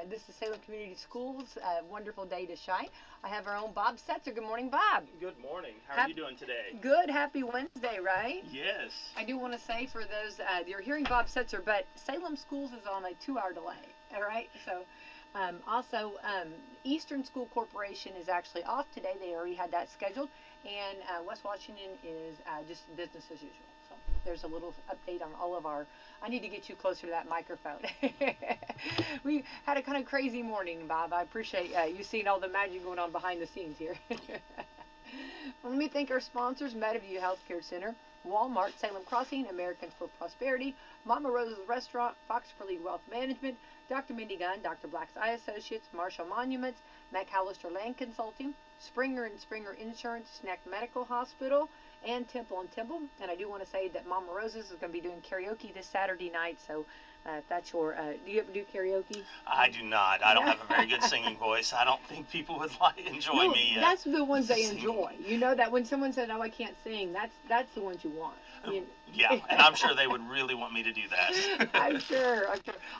This is Salem Community Schools. Wonderful day to shine. I have our own Bob Setzer. Good morning, Bob. Good morning. How are you doing today? Good. Happy Wednesday, right? Yes. I do want to say for those, you're hearing Bob Setzer, but Salem Schools is on a 2-hour delay. All right. So also, Eastern School Corporation is actually off today. They already had that scheduled. And West Washington is just business as usual. So there's a little update on all of our. I need to get you closer to that microphone. We had a kind of crazy morning, Bob. I appreciate you seeing all the magic going on behind the scenes here. Well, let me thank our sponsors: Meadowview Healthcare Center, Walmart, Salem Crossing, Americans for Prosperity, Mama Rosa's Restaurant, Fox for Lead Wealth Management, Dr. Mindy Gunn, Dr. Black's Eye Associates, Marshall Monuments, McAllister Land Consulting, Springer and Springer Insurance, Snack Medical Hospital, and Temple and Temple. And I do want to say that Mama Rosa's is going to be doing karaoke this Saturday night. So if that's your, do you ever do karaoke? I do not. I don't have a very good singing voice. I don't think people would enjoy me. That's the ones they enjoy. You know that when someone says, "Oh, I can't sing," that's the ones you want. Yeah, and I'm sure they would really want me to do that. I'm sure.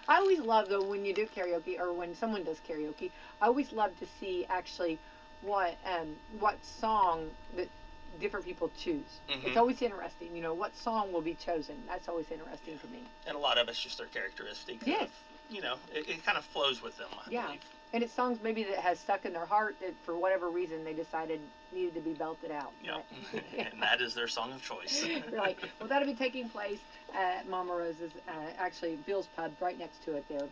I always love though when you do karaoke or when someone does karaoke. I always love to see actually what song that different people choose. Mm-hmm. It's always interesting, what song will be chosen. That's always interesting to me. And a lot of it's just their characteristic. Yes. It kind of flows with them, I believe. And it's songs maybe that has stuck in their heart that for whatever reason they decided needed to be belted out. Yeah. Right? And that is their song of choice. Right. Well, that'll be taking place at Mama Rosa's, actually Bill's Pub right next to it there.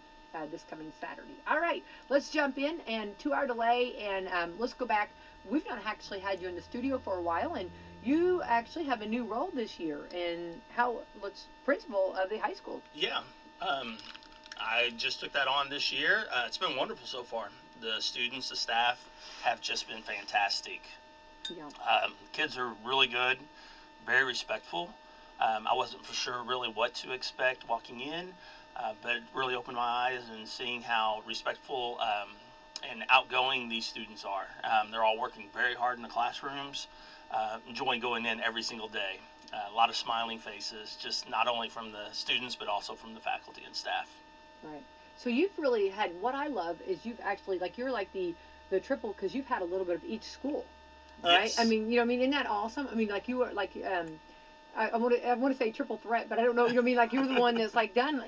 This coming Saturday. All right, let's jump in and 2-hour delay, and let's go back. We've not actually had you in the studio for a while, and you actually have a new role this year in principal of the high school. Yeah, I just took that on this year. It's been wonderful so far. The students, the staff have just been fantastic. Yeah. Kids are really good, very respectful. I wasn't for sure really what to expect walking in. But it really opened my eyes and seeing how respectful and outgoing these students are. They're all working very hard in the classrooms, enjoying going in every single day. A lot of smiling faces, just not only from the students, but also from the faculty and staff. Right. So you've really had, what I love is you've actually, you're like the triple, because you've had a little bit of each school. Right? Yes. I mean, isn't that awesome? I mean, you were I want to say triple threat, but I don't know. You're the one that's done.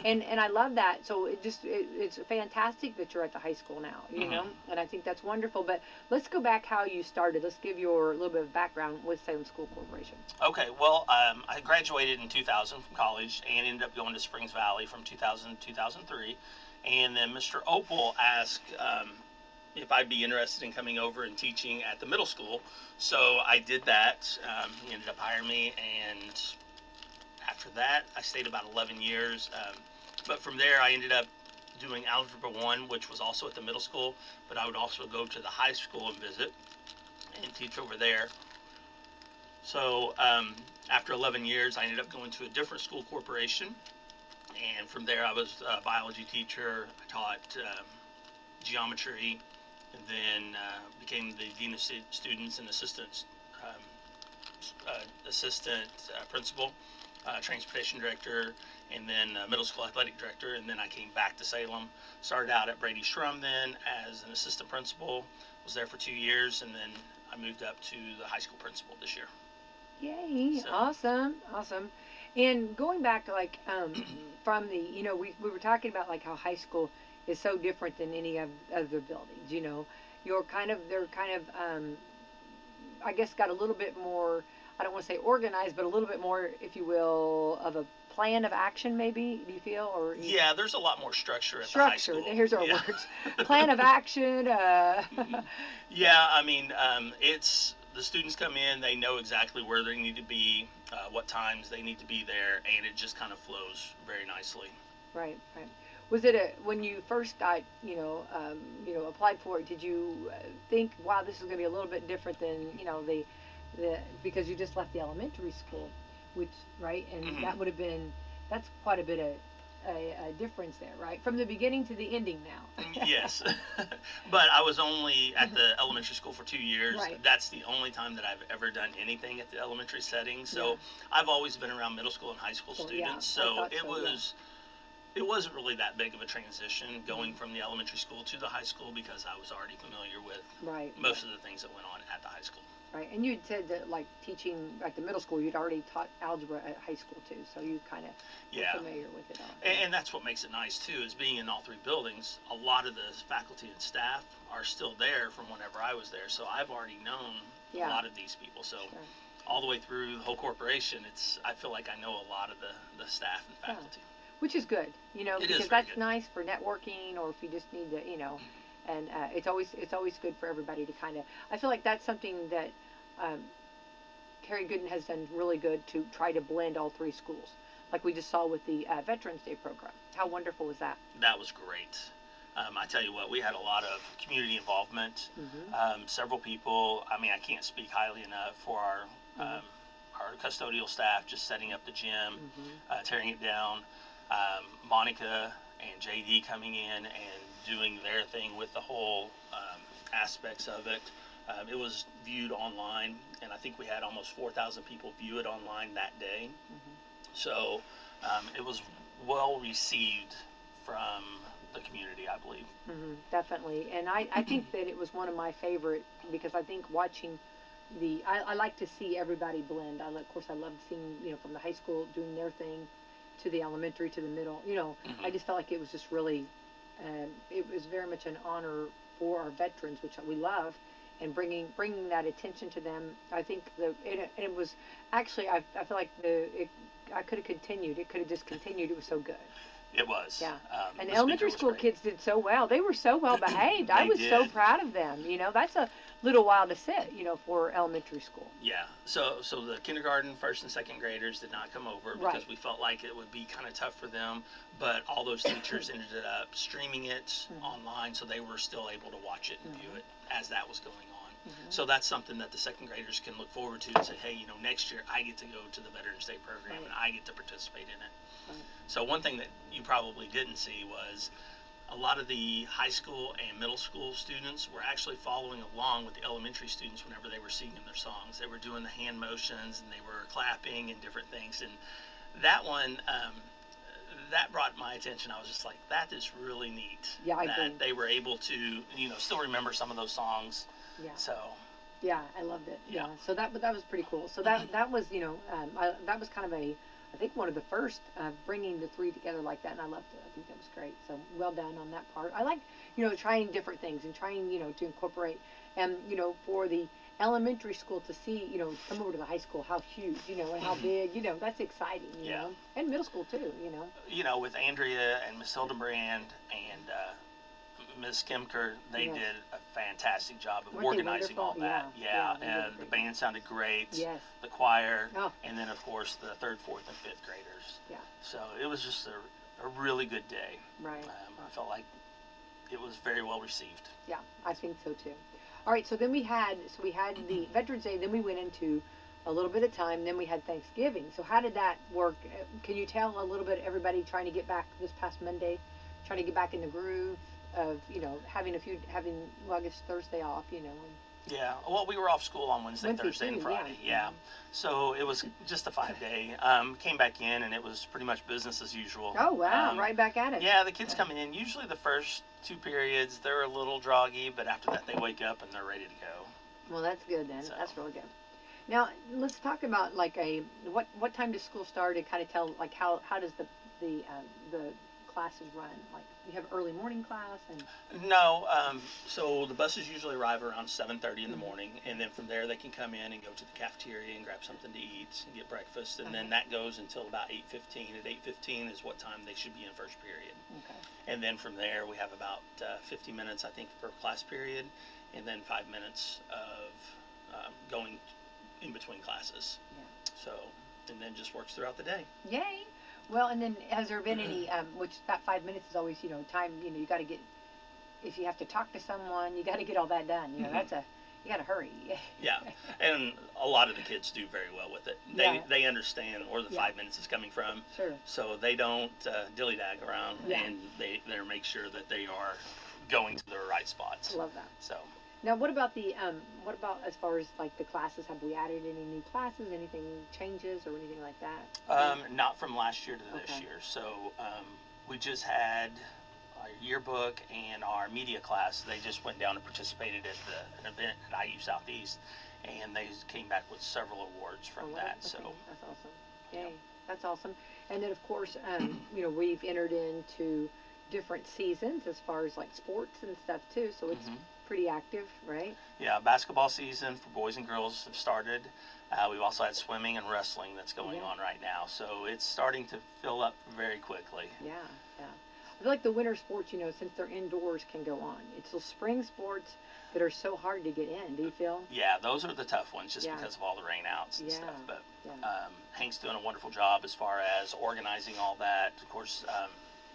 And I love that. So it's fantastic that you're at the high school now. Mm-hmm. And I think that's wonderful. But let's go back how you started. Let's give your little bit of background with Salem School Corporation. Okay. Well, I graduated in 2000 from college and ended up going to Springs Valley from 2000 to 2003, and then Mr. Opal asked if I'd be interested in coming over and teaching at the middle school. So I did that. He ended up hiring me, and after that I stayed about 11 years. But from there I ended up doing Algebra 1, which was also at the middle school, but I would also go to the high school and visit and teach over there. So after 11 years I ended up going to a different school corporation, and from there I was a biology teacher. I taught geometry, and then became the dean of students and assistant principal, transportation director, and then middle school athletic director. And then I came back to Salem, started out at Brady Shrum then as an assistant principal, was there for 2 years, and then I moved up to the high school principal this year. Yay. So. Awesome. And going back from the, we were talking about how high school is so different than any of other buildings. They're kind of I guess got a little bit more, I don't want to say organized, but a little bit more, if you will, of a plan of action, maybe. Do you feel? Yeah, there's a lot more structure at the high school. Here's our words. Plan of action. Yeah, I mean, it's the students come in, they know exactly where they need to be, what times they need to be there, and it just kind of flows very nicely. Right. Was it when you first got, applied for it, did you think, wow, this is going to be a little bit different than, because you just left the elementary school, which, right? And Mm-hmm. that would have been, that's quite a bit of a difference there, right? From the beginning to the ending now. Yes. But I was only at the elementary school for 2 years. Right. That's the only time that I've ever done anything at the elementary setting. So I've always been around middle school and high school students. Yeah, so it it wasn't really that big of a transition going from the elementary school to the high school because I was already familiar with most of the things that went on at the high school. Right, and you said that like teaching at the middle school, you'd already taught algebra at high school too, so you kind of were familiar with it all. And that's what makes it nice too, is being in all three buildings. A lot of the faculty and staff are still there from whenever I was there, so I've already known a lot of these people. So all the way through the whole corporation, I feel like I know a lot of the staff and faculty. Which is good, you know, because that's nice for networking, or if you just need to, you know. And it's always good for everybody to kind of. I feel like that's something that Carrie Gooden has done really good to try to blend all three schools, like we just saw with the Veterans Day program. How wonderful was that? That was great. I tell you what, we had a lot of community involvement. Several people. I mean, I can't speak highly enough for our custodial staff, just setting up the gym, tearing it down. Monica and JD coming in and doing their thing with the whole aspects of it. It was viewed online, and I think we had almost 4,000 people view it online that day. So it was well received from the community, I believe. Definitely, and I think that it was one of my favorite, because I think watching I like to see everybody blend. Of course, I love seeing, you know, from the high school doing their thing to the elementary to the middle. You know, I just felt like it was just really, it was very much an honor for our veterans, which we love, and bringing that attention to them. I think it was actually, I feel like I could have continued. It could have just continued. It was so good. It was. Yeah. And elementary school kids did so well. They were so well behaved. I was so proud of them. You know, that's a little while to sit, you know, for elementary school. Yeah. So the kindergarten, first and second graders did not come over because we felt like it would be kind of tough for them. But all those teachers ended up streaming it online, so they were still able to watch it and view it as that was going on. So that's something that the second graders can look forward to and say, hey, you know, next year I get to go to the Veterans Day program and I get to participate in it. So one thing that you probably didn't see was a lot of the high school and middle school students were actually following along with the elementary students whenever they were singing their songs. They were doing the hand motions and they were clapping and different things. And that one, that brought my attention. I was just like, that is really neat. Yeah, I agree. That they were able to, you know, still remember some of those songs. Yeah. So. Yeah, I loved it. Yeah. So that was pretty cool. So that was, you know, that was kind of I think one of the first bringing the three together like that, and I loved it. I think that was great. So well done on that part. I like, you know, trying different things and trying, you know, to incorporate, and you know, for the elementary school to see, you know, come over to the high school, how huge, you know, and how big, you know, that's exciting, you know, and middle school too, you know. You know, with Andrea and Miss Hildebrand and Ms. Kimker, they did a fantastic job of organizing all that. And the band sounded great. Yes. The choir, and then of course the third, fourth, and fifth graders. Yeah. So it was just a really good day. Right. I felt like it was very well received. Yeah, I think so too. All right, so then we had the Veterans Day, then we went into a little bit of time, then we had Thanksgiving. So how did that work? Can you tell a little bit, everybody trying to get back this past Monday, trying to get back in the groove of, you know, having well, I guess Thursday off, you know. Yeah, well, we were off school on Wednesday, Thursday, and Friday. Yeah. So it was just a 5-day. Came back in, and it was pretty much business as usual. Oh, wow, right back at it. Yeah, the kids coming in, usually the first 2 periods, they're a little droggy, but after that they wake up and they're ready to go. Well, that's good then. So. That's really good. Now, let's talk about like what time does school start, and kind of tell like how does the classes run? Like, you have early morning class and no, so the buses usually arrive around 7:30 in the morning, and then from there they can come in and go to the cafeteria and grab something to eat and get breakfast, and then that goes until about 8:15. At 8:15 is what time they should be in first period. Okay. And then from there we have about 50 minutes, I think, per class period, and then 5 minutes of going in between classes. Yeah. So, and then just works throughout the day. Yay. Well, and then has there been any, which that 5 minutes is always, you know, time, you know, you got to get, if you have to talk to someone, you got to get all that done. You know, you got to hurry. Yeah. And a lot of the kids do very well with it. They understand where the 5 minutes is coming from. Sure. So they don't dilly-dag around, and they make sure that they are going to the right spots. I love that. So. Now, what about as far as like the classes? Have we added any new classes? Anything changes or anything like that? Not from last year to this year. So We just had our yearbook and our media class. They just went down and participated at an event at IU Southeast, and they came back with several awards from that. Okay. So That's awesome. Yay, that's awesome. And then of course, we've entered into different seasons as far as like sports and stuff too. So it's pretty active, right? yeah, basketball season for boys and girls have started. We've also had swimming and wrestling that's going on right now. So it's starting to fill up very quickly. Yeah, yeah. I feel like the winter sports, since they're indoors, can go on. It's those spring sports that are so hard to get in. Do you feel? Yeah, those are the tough ones just because of all the rain outs and stuff. But Yeah. Hank's doing a wonderful job as far as organizing all that. Of course,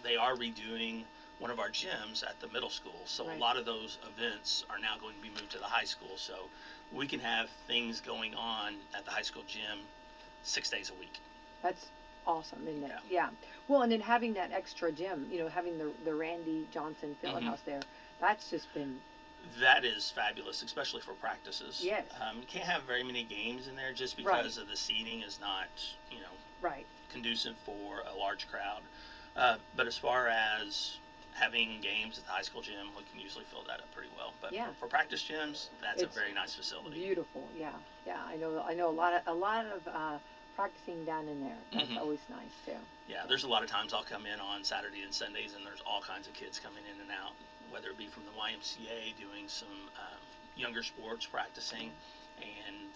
they are redoing one of our gyms at the middle school. So Right. a lot of those events are now going to be moved to the high school. So we can have things going on at the high school gym 6 days a week. That's awesome, isn't it? Yeah. Yeah. Well, and then having that extra gym, having the Randy Johnson Field House there, that's just been. That is fabulous, especially for practices. Yes. You can't have very many games in there just because of the seating is not, Right. conducive for a large crowd. But as far as having games at the high school gym, we can usually fill that up pretty well. But Yeah. for practice gyms, that's It's a very nice facility. Beautiful. Yeah. Yeah. I know a lot of practicing down in there. That's always nice too. Yeah, there's a lot of times I'll come in on Saturday and Sundays, and there's all kinds of kids coming in and out, whether it be from the YMCA doing some younger sports practicing, and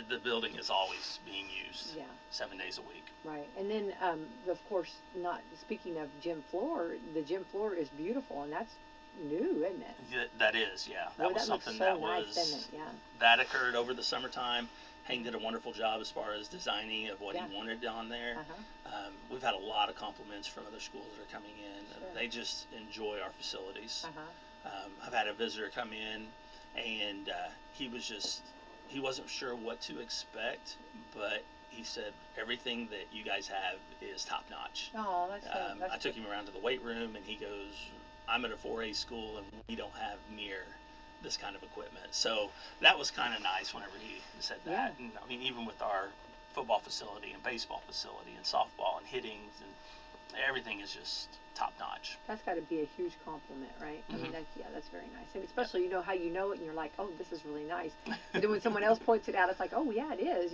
the building is always being used 7 days a week. Right. And then, of course, not speaking of gym floor, the gym floor is beautiful, and that's new, isn't it? That is, yeah. That Boy, was looks something so that nice, was doesn't it? Yeah. that occurred over the summertime. Hank did a wonderful job as far as designing of what he wanted on there. We've had a lot of compliments from other schools that are coming in. Sure. They just enjoy our facilities. Uh-huh. I've had a visitor come in, and he wasn't sure what to expect, but he said everything that you guys have is top notch. Oh, that's I took him around to the weight room, and he goes, I'm at a 4A school, and we don't have near this kind of equipment. So that was kind of nice whenever he said that. Yeah. And I mean, even with our football facility and baseball facility and softball and hittings, and everything is just top notch. That's got to be a huge compliment, right? I mean, that's very nice. And especially, how you know it, and you're like, oh, this is really nice. And then when someone else points it out, it's like, oh, yeah, it is,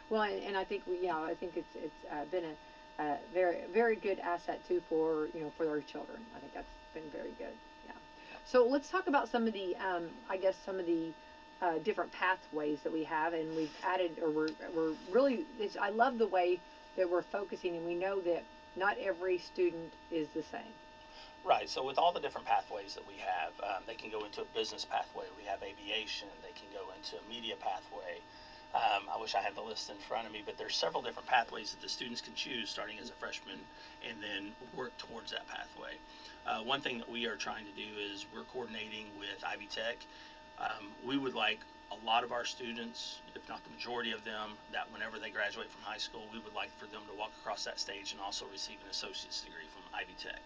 Well, and I think I think it's been a very, very good asset too for our children. I think that's been very good. Yeah. So let's talk about some of the, some of the different pathways that we have, and we've added, or we're really. I love the way that we're focusing, and we know that not every student is the same. Right. So with all the different pathways that we have, they can go into a business pathway. We have aviation. They can go into a media pathway. I wish I had the list in front of me, but there's several different pathways that the students can choose starting as a freshman and then work towards that pathway. One thing that we are trying to do is we're coordinating with Ivy Tech. We would like a lot of our students, if not the majority of them, that whenever they graduate from high school, we would like for them to walk across that stage and also receive an associate's degree from Ivy Tech.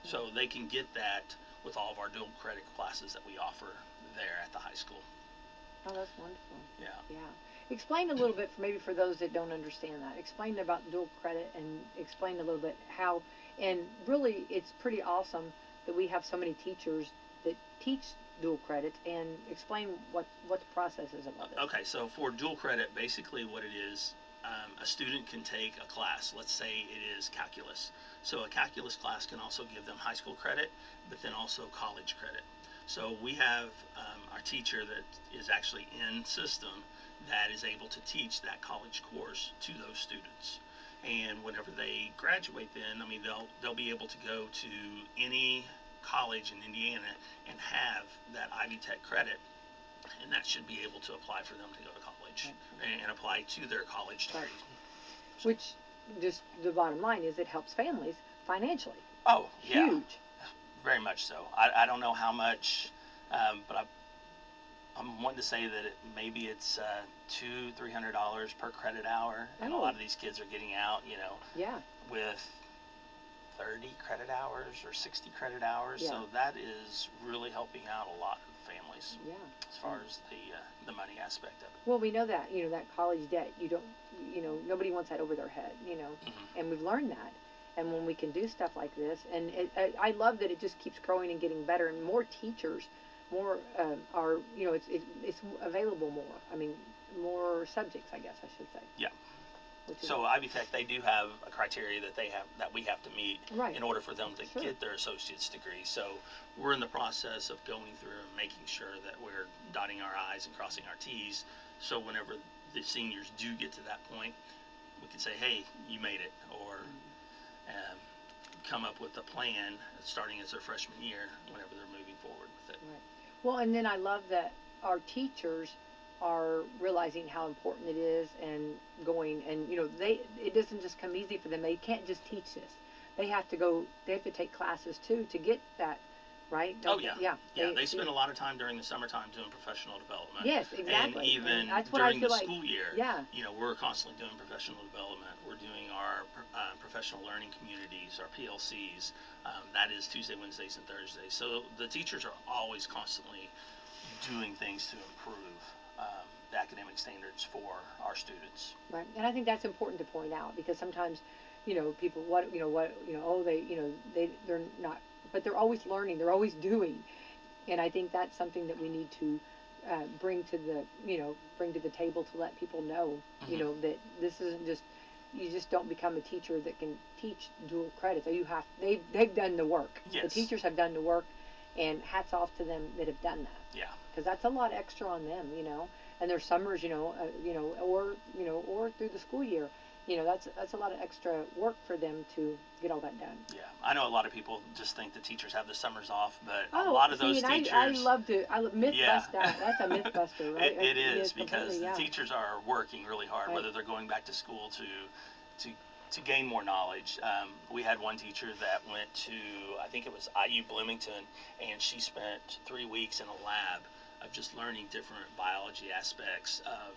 So they can get that with all of our dual credit classes that we offer there at the high school. Oh, that's wonderful. Yeah. Yeah. Explain a little bit, maybe for those that don't understand that. Explain about dual credit, and explain a little bit how, and really it's pretty awesome that we have so many teachers that teach dual credit, and explain what the process is about it. Okay, so for dual credit, basically what it is, a student can take a class. Let's say it is calculus. So a calculus class can also give them high school credit, but then also college credit. So we have our teacher that is actually in system that is able to teach that college course to those students. And whenever they graduate, then they'll be able to go to any college in Indiana and have that Ivy Tech credit, and that should be able to apply for them to go to college and apply to their college degree. Which, just the bottom line is, it helps families financially. Oh, yeah. Huge. Very much so. I don't know how much, but I'm wanting to say that maybe it's $200-300 per credit hour, and a lot of these kids are getting out, with 30 credit hours or 60 credit hours. Yeah. So that is really helping out a lot of families. Yeah. As far as the money aspect of it. Well, we know that that college debt, nobody wants that over their head, and we've learned that. And when we can do stuff like this, and I love that it just keeps growing and getting better, and more teachers, more are, you know, it's available more. I mean, more subjects, I guess I should say. Yeah. Which is, So Ivy Tech, they do have a criteria that we have to meet right. in order for them to Sure. get their associate's degree. So we're in the process of going through and making sure that we're dotting our I's and crossing our T's. So whenever the seniors do get to that point, we can say, hey, you made it, or come up with a plan starting as their freshman year whenever they're moving forward with it. Right. Well, and then I love that our teachers are realizing how important it is and going, and you know, it doesn't just come easy for them. They can't just teach this. They have to take classes too to get that, right? Oh yeah. Yeah. They spend a lot of time during the summertime doing professional development. Yes, exactly. And even that's what I during feel the like. school year, Yeah. you know, we're constantly doing professional development. We're doing our professional learning communities, our PLCs. That is Tuesday, Wednesdays, and Thursdays. So the teachers are always constantly doing things to improve the academic standards for our students. Right, and I think that's important to point out, because sometimes, you know, people they're not, but they're always learning, they're always doing, and I think that's something that we need to bring to the table to let people know, you know, that this isn't just, you just don't become a teacher that can teach dual credits. They've done the work. Yes. The teachers have done the work, and hats off to them that have done that. Yeah. Because that's a lot extra on them, you know. And their summers, or through the school year, you know, that's a lot of extra work for them to get all that done. Yeah, I know a lot of people just think the teachers have the summers off, but a lot of those teachers. I love myth bust that. That's a myth buster, right? It is, because yeah. the teachers are working really hard, right. whether they're going back to school to gain more knowledge. We had one teacher that went to, I think it was IU Bloomington, and she spent 3 weeks in a lab of just learning different biology aspects of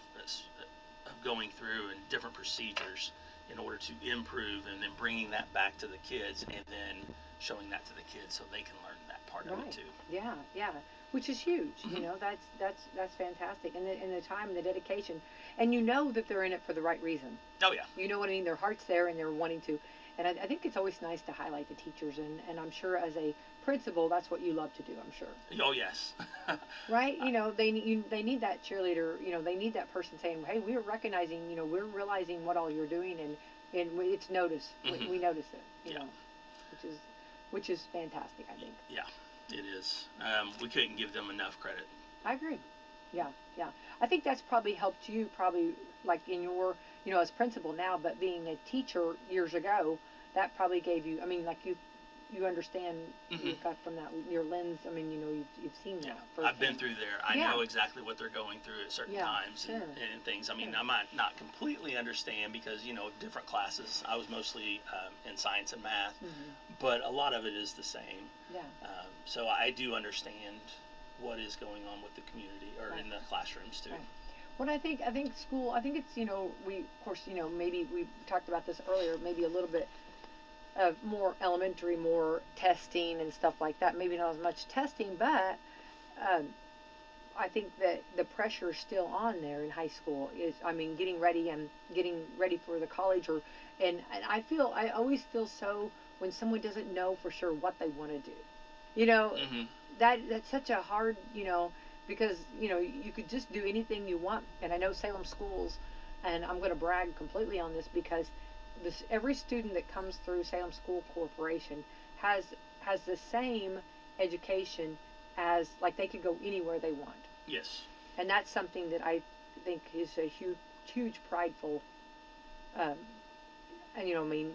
going through and different procedures in order to improve, and then bringing that back to the kids, and then showing that to the kids so they can learn that part of it too. Yeah, which is huge. You know, that's fantastic, and the time and the dedication, and you know that they're in it for the right reason. Oh yeah. You know what I mean? Their heart's there, and they're wanting to. And I think it's always nice to highlight the teachers, and I'm sure as a principal, that's what you love to do, I'm sure. Oh, yes. Right? You know, they need that cheerleader, you know, they need that person saying, hey, we're recognizing, you know, we're realizing what all you're doing, and it's noticed. We notice it, you know, which is fantastic, I think. Yeah, it is. We couldn't give them enough credit. I agree. Yeah. I think that's probably helped you, like in your, you know, as principal now, but being a teacher years ago, that probably gave you, I mean, like you understand, you've got from that, your lens, I mean, you know, you've seen that. Yeah, I've been through there. I know exactly what they're going through at certain times and things. I mean, I might not completely understand because, you know, different classes. I was mostly in science and math, but a lot of it is the same. Yeah. So I do understand what is going on with the community, or in the classrooms too. Right. Well, I think school, I think it's, you know, of course, you know, maybe we talked about this earlier, maybe a little bit of more elementary, more testing and stuff like that. Maybe not as much testing, but I think that the pressure is still on there in high school. Getting ready for the college, and I always feel so when someone doesn't know for sure what they want to do. You know, that's such a hard, you know, because, you know, you could just do anything you want. And I know Salem schools, and I'm going to brag completely on this, because every student that comes through Salem School Corporation has the same education as, like, they could go anywhere they want. Yes. And that's something that I think is a huge prideful, and, you know,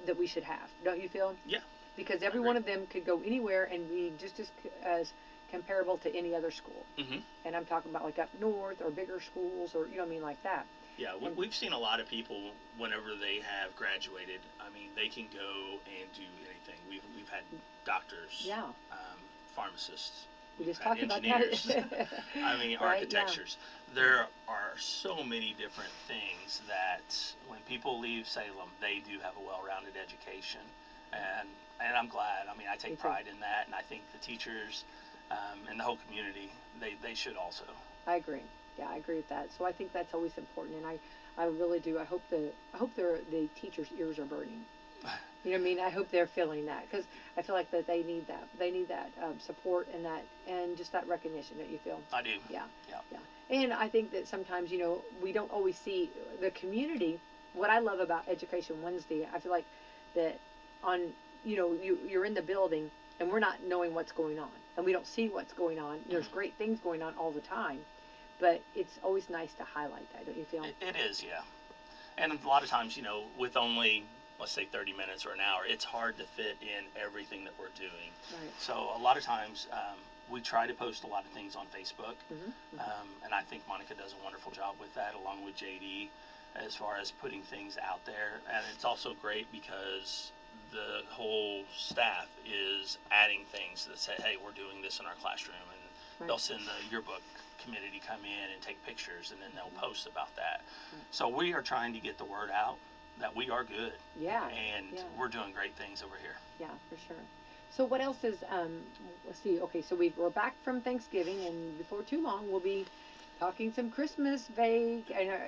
that we should have. Don't you feel? Yeah. Because every one of them could go anywhere and be just as comparable to any other school. And I'm talking about like up north or bigger schools, or, you know what I mean, like that. Yeah, we've seen a lot of people whenever they have graduated. I mean, they can go and do anything. We've had doctors, pharmacists. We just talked about that. I mean, architectures. There are so many different things that when people leave Salem, they do have a well-rounded education, and I'm glad. I mean, I take pride in that, and I think the teachers and the whole community, they should also. I agree. Yeah, I agree with that. So I think that's always important, and I really do. I hope the teachers' ears are burning. You know what I mean? I hope they're feeling that, because I feel like that they need that. They need that support and that, and just that recognition that you feel. I do. Yeah. Yeah. Yeah. And I think that sometimes, you know, we don't always see the community. What I love about Education Wednesday, I feel like that on, you know, you're in the building and we're not knowing what's going on, and we don't see what's going on. There's great things going on all the time, but it's always nice to highlight that, don't you feel? It is, yeah. And a lot of times, you know, with only, let's say 30 minutes or an hour, it's hard to fit in everything that we're doing. Right. So a lot of times we try to post a lot of things on Facebook, and I think Monica does a wonderful job with that, along with JD, as far as putting things out there. And it's also great because the whole staff is adding things that say, hey, we're doing this in our classroom, and they'll send the yearbook committee to come in and take pictures, and then they'll post about that. So we are trying to get the word out that we are good. Yeah. And we're doing great things over here. Yeah, for sure. So what else is, let's see, okay, so we're back from Thanksgiving, and before too long we'll be talking some Christmas vague.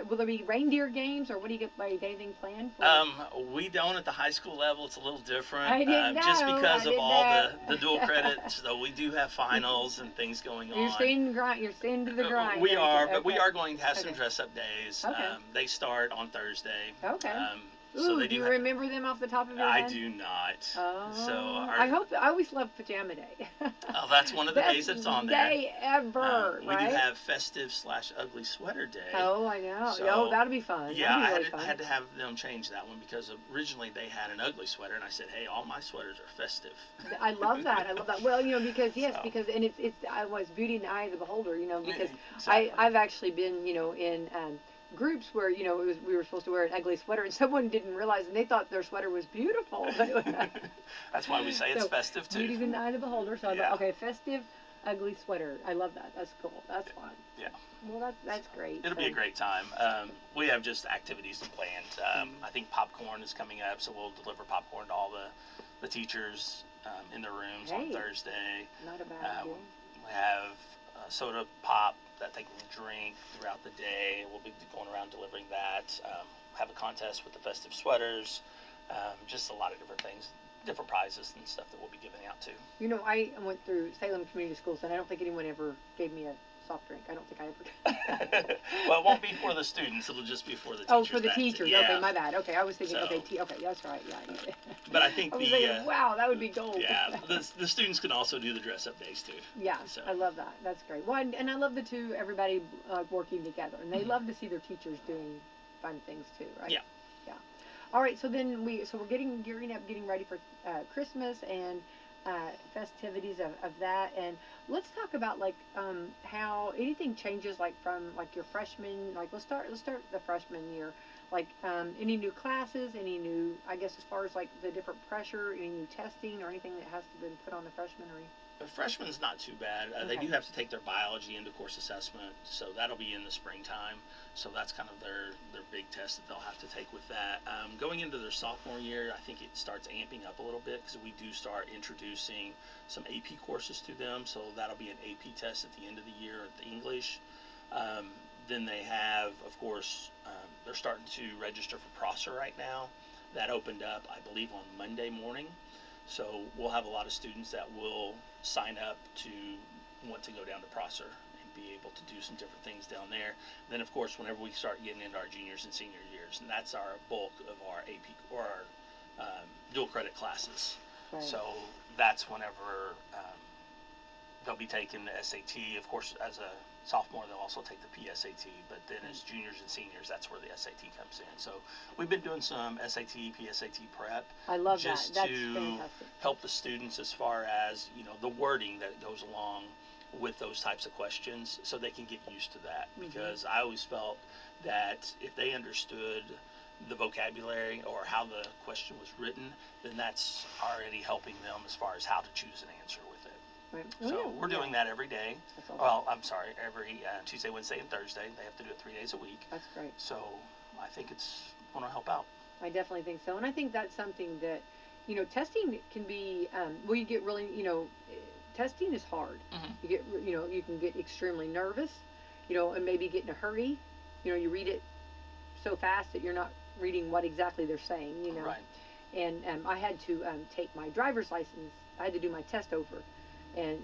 Will there be reindeer games, or what do you get, anything planned for? We don't at the high school level. It's a little different. I didn't know. Just because of all know. the dual credits, though we do have finals and things going on. You're staying to the grind. We are, but okay. we are going to have some dress-up days. Okay. They start on Thursday. Okay. So Ooh, they do you have, remember them off the top of your head? I do not. Oh, So I always love Pajama Day. Oh, that's one of the days that's on there. Best day ever, We right? do have festive/ugly sweater day. Oh, I know. So, that'll be fun. Yeah, that'll be really I fun. had to have them change that one because originally they had an ugly sweater, and I said, hey, all my sweaters are festive. I love that. Well, you know, because So. because it's I was beauty in the eye of the beholder, you know, because Exactly. I've actually been, you know, in groups where, you know, we were supposed to wear an ugly sweater, and someone didn't realize, and they thought their sweater was beautiful. But That's why we say it's festive too. Beauty's in the eye of the beholder. So I Yeah. thought, okay, festive, ugly sweater. I love that. That's cool. That's fun. Yeah. Well, that's great. It'll be a great time. We have just activities planned. I think popcorn is coming up, so we'll deliver popcorn to all the teachers in their rooms on Thursday. Not a bad deal. We have soda pop that they can drink throughout the day. We'll be going around delivering that. Have a contest with the festive sweaters. Just a lot of different things, different prizes and stuff that we'll be giving out too. You know, I went through Salem Community Schools, and I don't think anyone ever gave me a soft drink. I don't think I ever. Well, it won't be for the students. It'll just be for the teachers. Oh, for the teachers. Yeah. Okay, my bad. Okay, I was thinking. So, okay, okay, that's right. Yeah. But I think I was thinking, wow, that would be gold. Yeah, the students can also do the dress-up days too. Yeah, So. I love that. That's great. Well, and I love everybody working together, and they love to see their teachers doing fun things too, right? Yeah. Yeah. All right, so then we're gearing up, getting ready for Christmas and festivities of that, and let's talk about like how anything changes, like from like your freshman, like let's start the freshman year, like any new classes, any new, I guess, as far as like the different pressure, any new testing or anything that has to be put on the freshmen, or The freshman's not too bad. They do have to take their biology into course assessment, so that'll be in the springtime. So that's kind of their big test that they'll have to take with that. Going into their sophomore year, I think it starts amping up a little bit because we do start introducing some AP courses to them. So that'll be an AP test at the end of the year at the English. Then they have, of course, they're starting to register for Prosser right now. That opened up, I believe, on Monday morning. So we'll have a lot of students that will sign up to want to go down to Prosser and be able to do some different things down there. Then, of course, whenever we start getting into our juniors and senior years, and that's our bulk of our AP or our dual credit classes. right. So that's whenever they'll be taking the SAT. Of course, as a sophomore, they'll also take the PSAT, but then as juniors and seniors, that's where the SAT comes in. So we've been doing some SAT, PSAT prep. I love just that. That's to fantastic. help the students as far as, you know, the wording that goes along with those types of questions, so they can get used to that. Because I always felt that if they understood the vocabulary or how the question was written, then that's already helping them as far as how to choose an answer with it. Right. So we're doing that every day. That's awesome. Well, I'm sorry, every Tuesday, Wednesday, and Thursday. They have to do it 3 days a week. That's great. So I think it's going to help out. I definitely think so, and I think that's something that, you know, testing can be. Well, you get really, you know, testing is hard. You get, you know, you can get extremely nervous, you know, and maybe get in a hurry. You know, you read it so fast that you're not reading what exactly they're saying. You know. Right. and I had to take my driver's license. I had to do my test over, and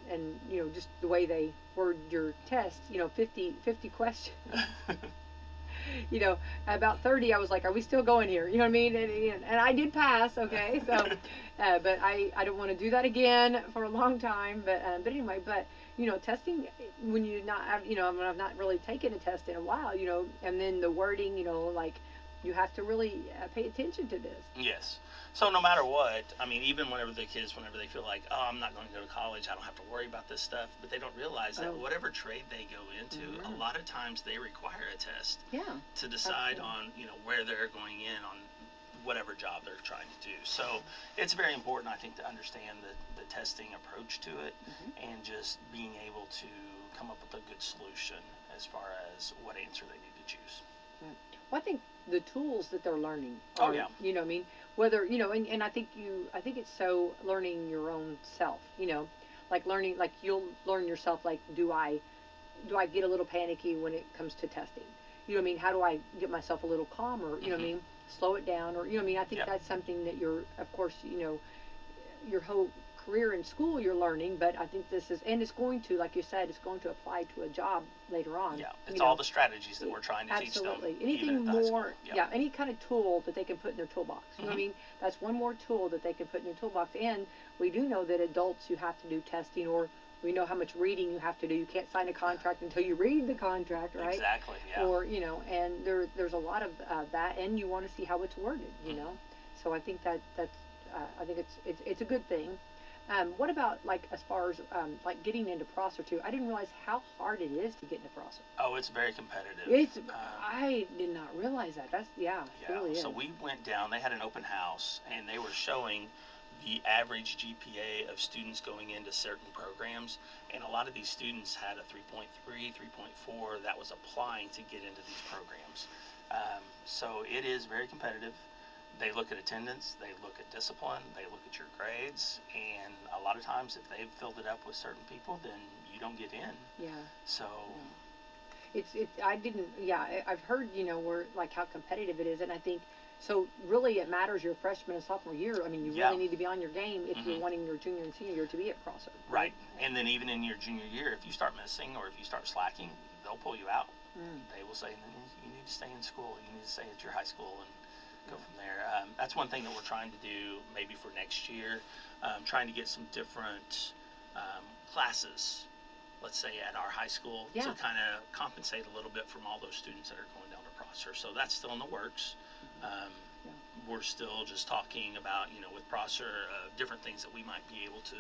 just the way they word your test, 50 questions. About 30, I was like, are we still going here? You know what I mean? And I did pass, okay? So, but I don't want to do that again for a long time. But anyway, testing, when you not, I've not really taken a test in a while, and then the wording, like, you have to really pay attention to this. Yes. So no matter what, I mean, even whenever they feel like, oh, I'm not going to go to college, I don't have to worry about this stuff, but they don't realize that whatever trade they go into, a lot of times they require a test to decide on, where they're going in on whatever job they're trying to do. So it's very important, I think, to understand the testing approach to it and just being able to come up with a good solution as far as what answer they need to choose. Well, I think the tools that they're learning are, you know what I mean? Whether, and I think it's so learning your own self, like learning, like you'll learn yourself, like, do I get a little panicky when it comes to testing? You know what I mean? How do I get myself a little calmer? You know what I mean? Slow it down, or, I think that's something that of course, your whole career in school you're learning, but I think it's going to, like you said, it's going to apply to a job later on. Yeah, it's all the strategies that we're trying to teach them. Absolutely. Anything more, any kind of tool that they can put in their toolbox. You know what I mean? That's one more tool that they can put in their toolbox. And we do know that adults, you have to do testing, or we know how much reading you have to do. You can't sign a contract until you read the contract, right? Exactly, yeah. Or, and there's a lot of that, and you want to see how it's worded, So I think that's I think it's a good thing. What about, like, as far as like getting into Prosser too? I didn't realize how hard it is to get into Prosser. Oh, it's very competitive. I did not realize that. It really is. So we went down. They had an open house, and they were showing the average GPA of students going into certain programs, and a lot of these students had a 3.3, 3.4 that was applying to get into these programs. So it is very competitive. They look at attendance, they look at discipline, they look at your grades, and a lot of times if they've filled it up with certain people, then you don't get in. Yeah. So I've heard, where, like, how competitive it is, and I think, so really it matters your freshman and sophomore year. I mean, you really need to be on your game if you're wanting your junior and senior year to be at Prosser. Right. And then even in your junior year, if you start missing or if you start slacking, they'll pull you out. They will say, you need to stay in school, you need to stay at your high school, and go from there. That's one thing that we're trying to do maybe for next year, trying to get some different classes, let's say at our high school, to kind of compensate a little bit from all those students that are going down to Prosser. So that's still in the works. We're still just talking about, with Prosser, different things that we might be able to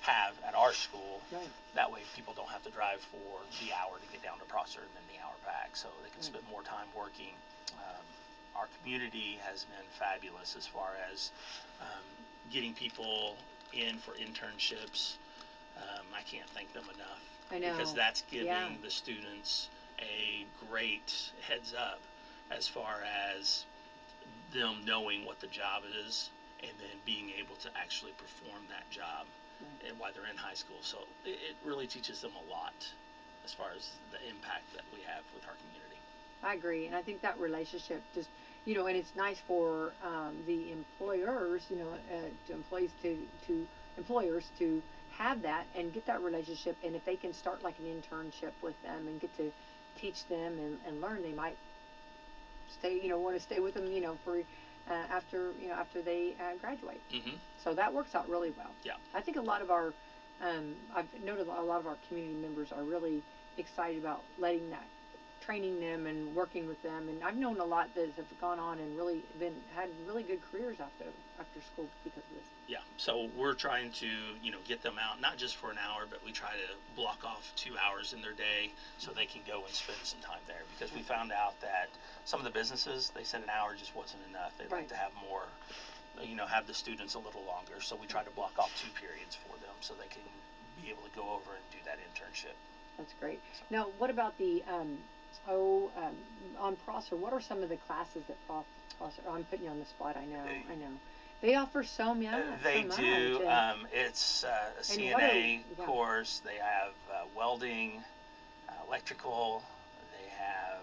have at our school. Right. That way people don't have to drive for the hour to get down to Prosser and then the hour back, so they can spend more time working. Our community has been fabulous as far as getting people in for internships. I can't thank them enough. I know. Because that's giving the students a great heads up as far as them knowing what the job is and then being able to actually perform that job while they're in high school. So it really teaches them a lot as far as the impact that we have with our community. I agree, and I think that relationship just, and it's nice for the employers, to employers to have that and get that relationship. And if they can start like an internship with them and get to teach them and learn, they might stay, want to stay with them, for after they graduate. So that works out really well. Yeah. I think a lot of our, I've noticed a lot of our community members are really excited about letting that, training them and working with them, and I've known a lot that have gone on and really had really good careers after school because of this. Yeah, so we're trying to get them out, not just for an hour, but we try to block off 2 hours in their day so they can go and spend some time there, because we found out that some of the businesses, they said an hour just wasn't enough. They'd like to have more, have the students a little longer, so we try to block off 2 periods for them so they can be able to go over and do that internship. That's great. Now, what about the on Prosser, what are some of the classes that Prosser, I'm putting you on the spot, I know. They offer so many. They do. It's a CNA course. They have welding, electrical. They have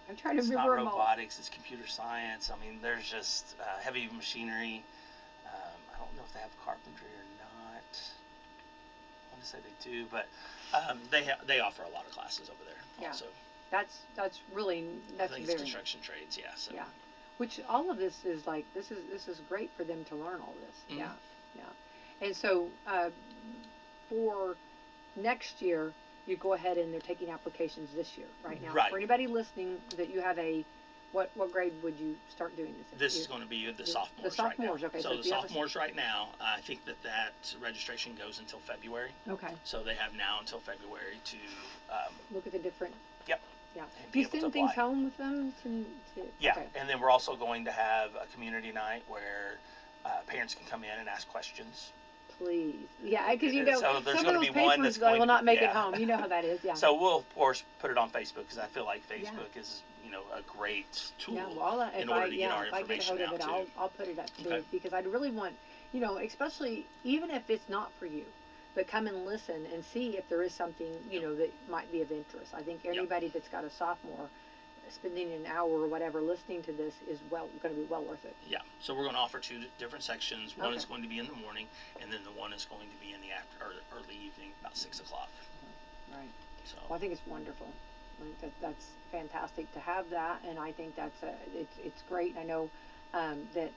I'm trying to It's not remember them all. robotics, it's computer science. I mean, there's just heavy machinery. I don't know if they have carpentry or not. I want to say they do, but they offer a lot of classes over there. Yeah. Also. That's really I think it's very construction trades. Yeah. So. yeah. Which all of this is like this is great for them to learn all this. Mm-hmm. Yeah. And so for next year, you go ahead and they're taking applications this year, right now. Right. For anybody listening, that you have a what grade would you start doing this in? This is going to be the sophomores. The sophomores, right now. okay. So the sophomores right now, I think that registration goes until February. Okay. So they have now until February to look at the different. Yep. Yeah. And Do you send things home with them? Yeah. Okay. And then we're also going to have a community night where parents can come in and ask questions. Please. Yeah, because you know, so there's some going of to those be one papers that's going will not make to, it home. You know how that is, yeah. So we'll of course put it on Facebook because I feel like Facebook is a great tool in order to get our information out too. I'll put it up too Okay. because I really want, especially even if it's not for you, but come and listen and see if there is something that might be of interest. I think anybody that's got a sophomore spending an hour or whatever listening to this is going to be well worth it. Yeah. So we're going to offer two different sections. One is Okay. going to be in the morning, and then the one is going to be in the early evening, about 6 o'clock. Right. So. Well, I think it's wonderful. I think that's fantastic to have that, and I think that's it's great. I know that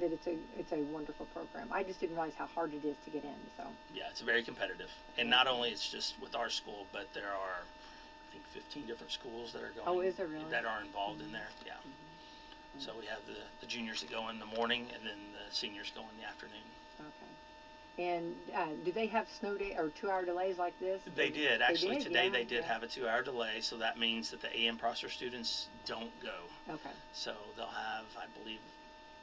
it's a wonderful program. I just didn't realize how hard it is to get in. So. Yeah, it's very competitive, and not only it's just with our school, but there are, I think, 15 different schools that are going. Oh, is there really? That are involved in there. Yeah. So we have the juniors that go in the morning, and then the seniors go in the afternoon. Okay. And do they have snow day or 2-hour delays like this? They did. Actually, today they did yeah. have a 2-hour delay, so that means that the AM processor students don't go. Okay. So they'll have, I believe,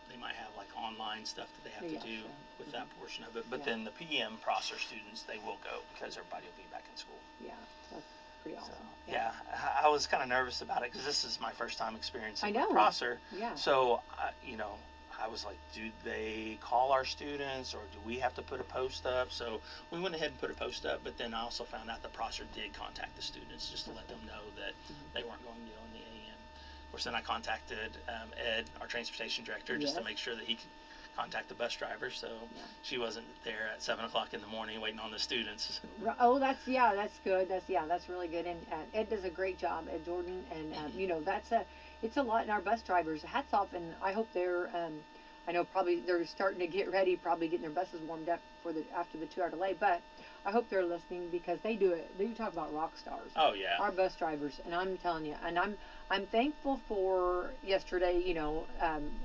they might have like online stuff that they have to do with that portion of it. But then the PM processor students, they will go because everybody will be back in school. Yeah, that's pretty awesome. So, yeah, I was kind of nervous about it because this is my first time experiencing the processor. Yeah. So, I was like, do they call our students or do we have to put a post up? So we went ahead and put a post up, but then I also found out the processor did contact the students just to let them know that they weren't going to go in the AM. Of course, then I contacted Ed, our transportation director, just to make sure that he could contact the bus driver. So she wasn't there at 7 o'clock in the morning waiting on the students. Oh, that's good. That's really good. And Ed does a great job, Ed Jordan, and it's a lot in our bus drivers. Hats off, and I hope they're. I know probably they're starting to get ready, probably getting their buses warmed up after the 2-hour delay. But I hope they're listening because they do it. They talk about rock stars. Oh yeah. Our bus drivers, and I'm telling you, and I'm thankful for yesterday.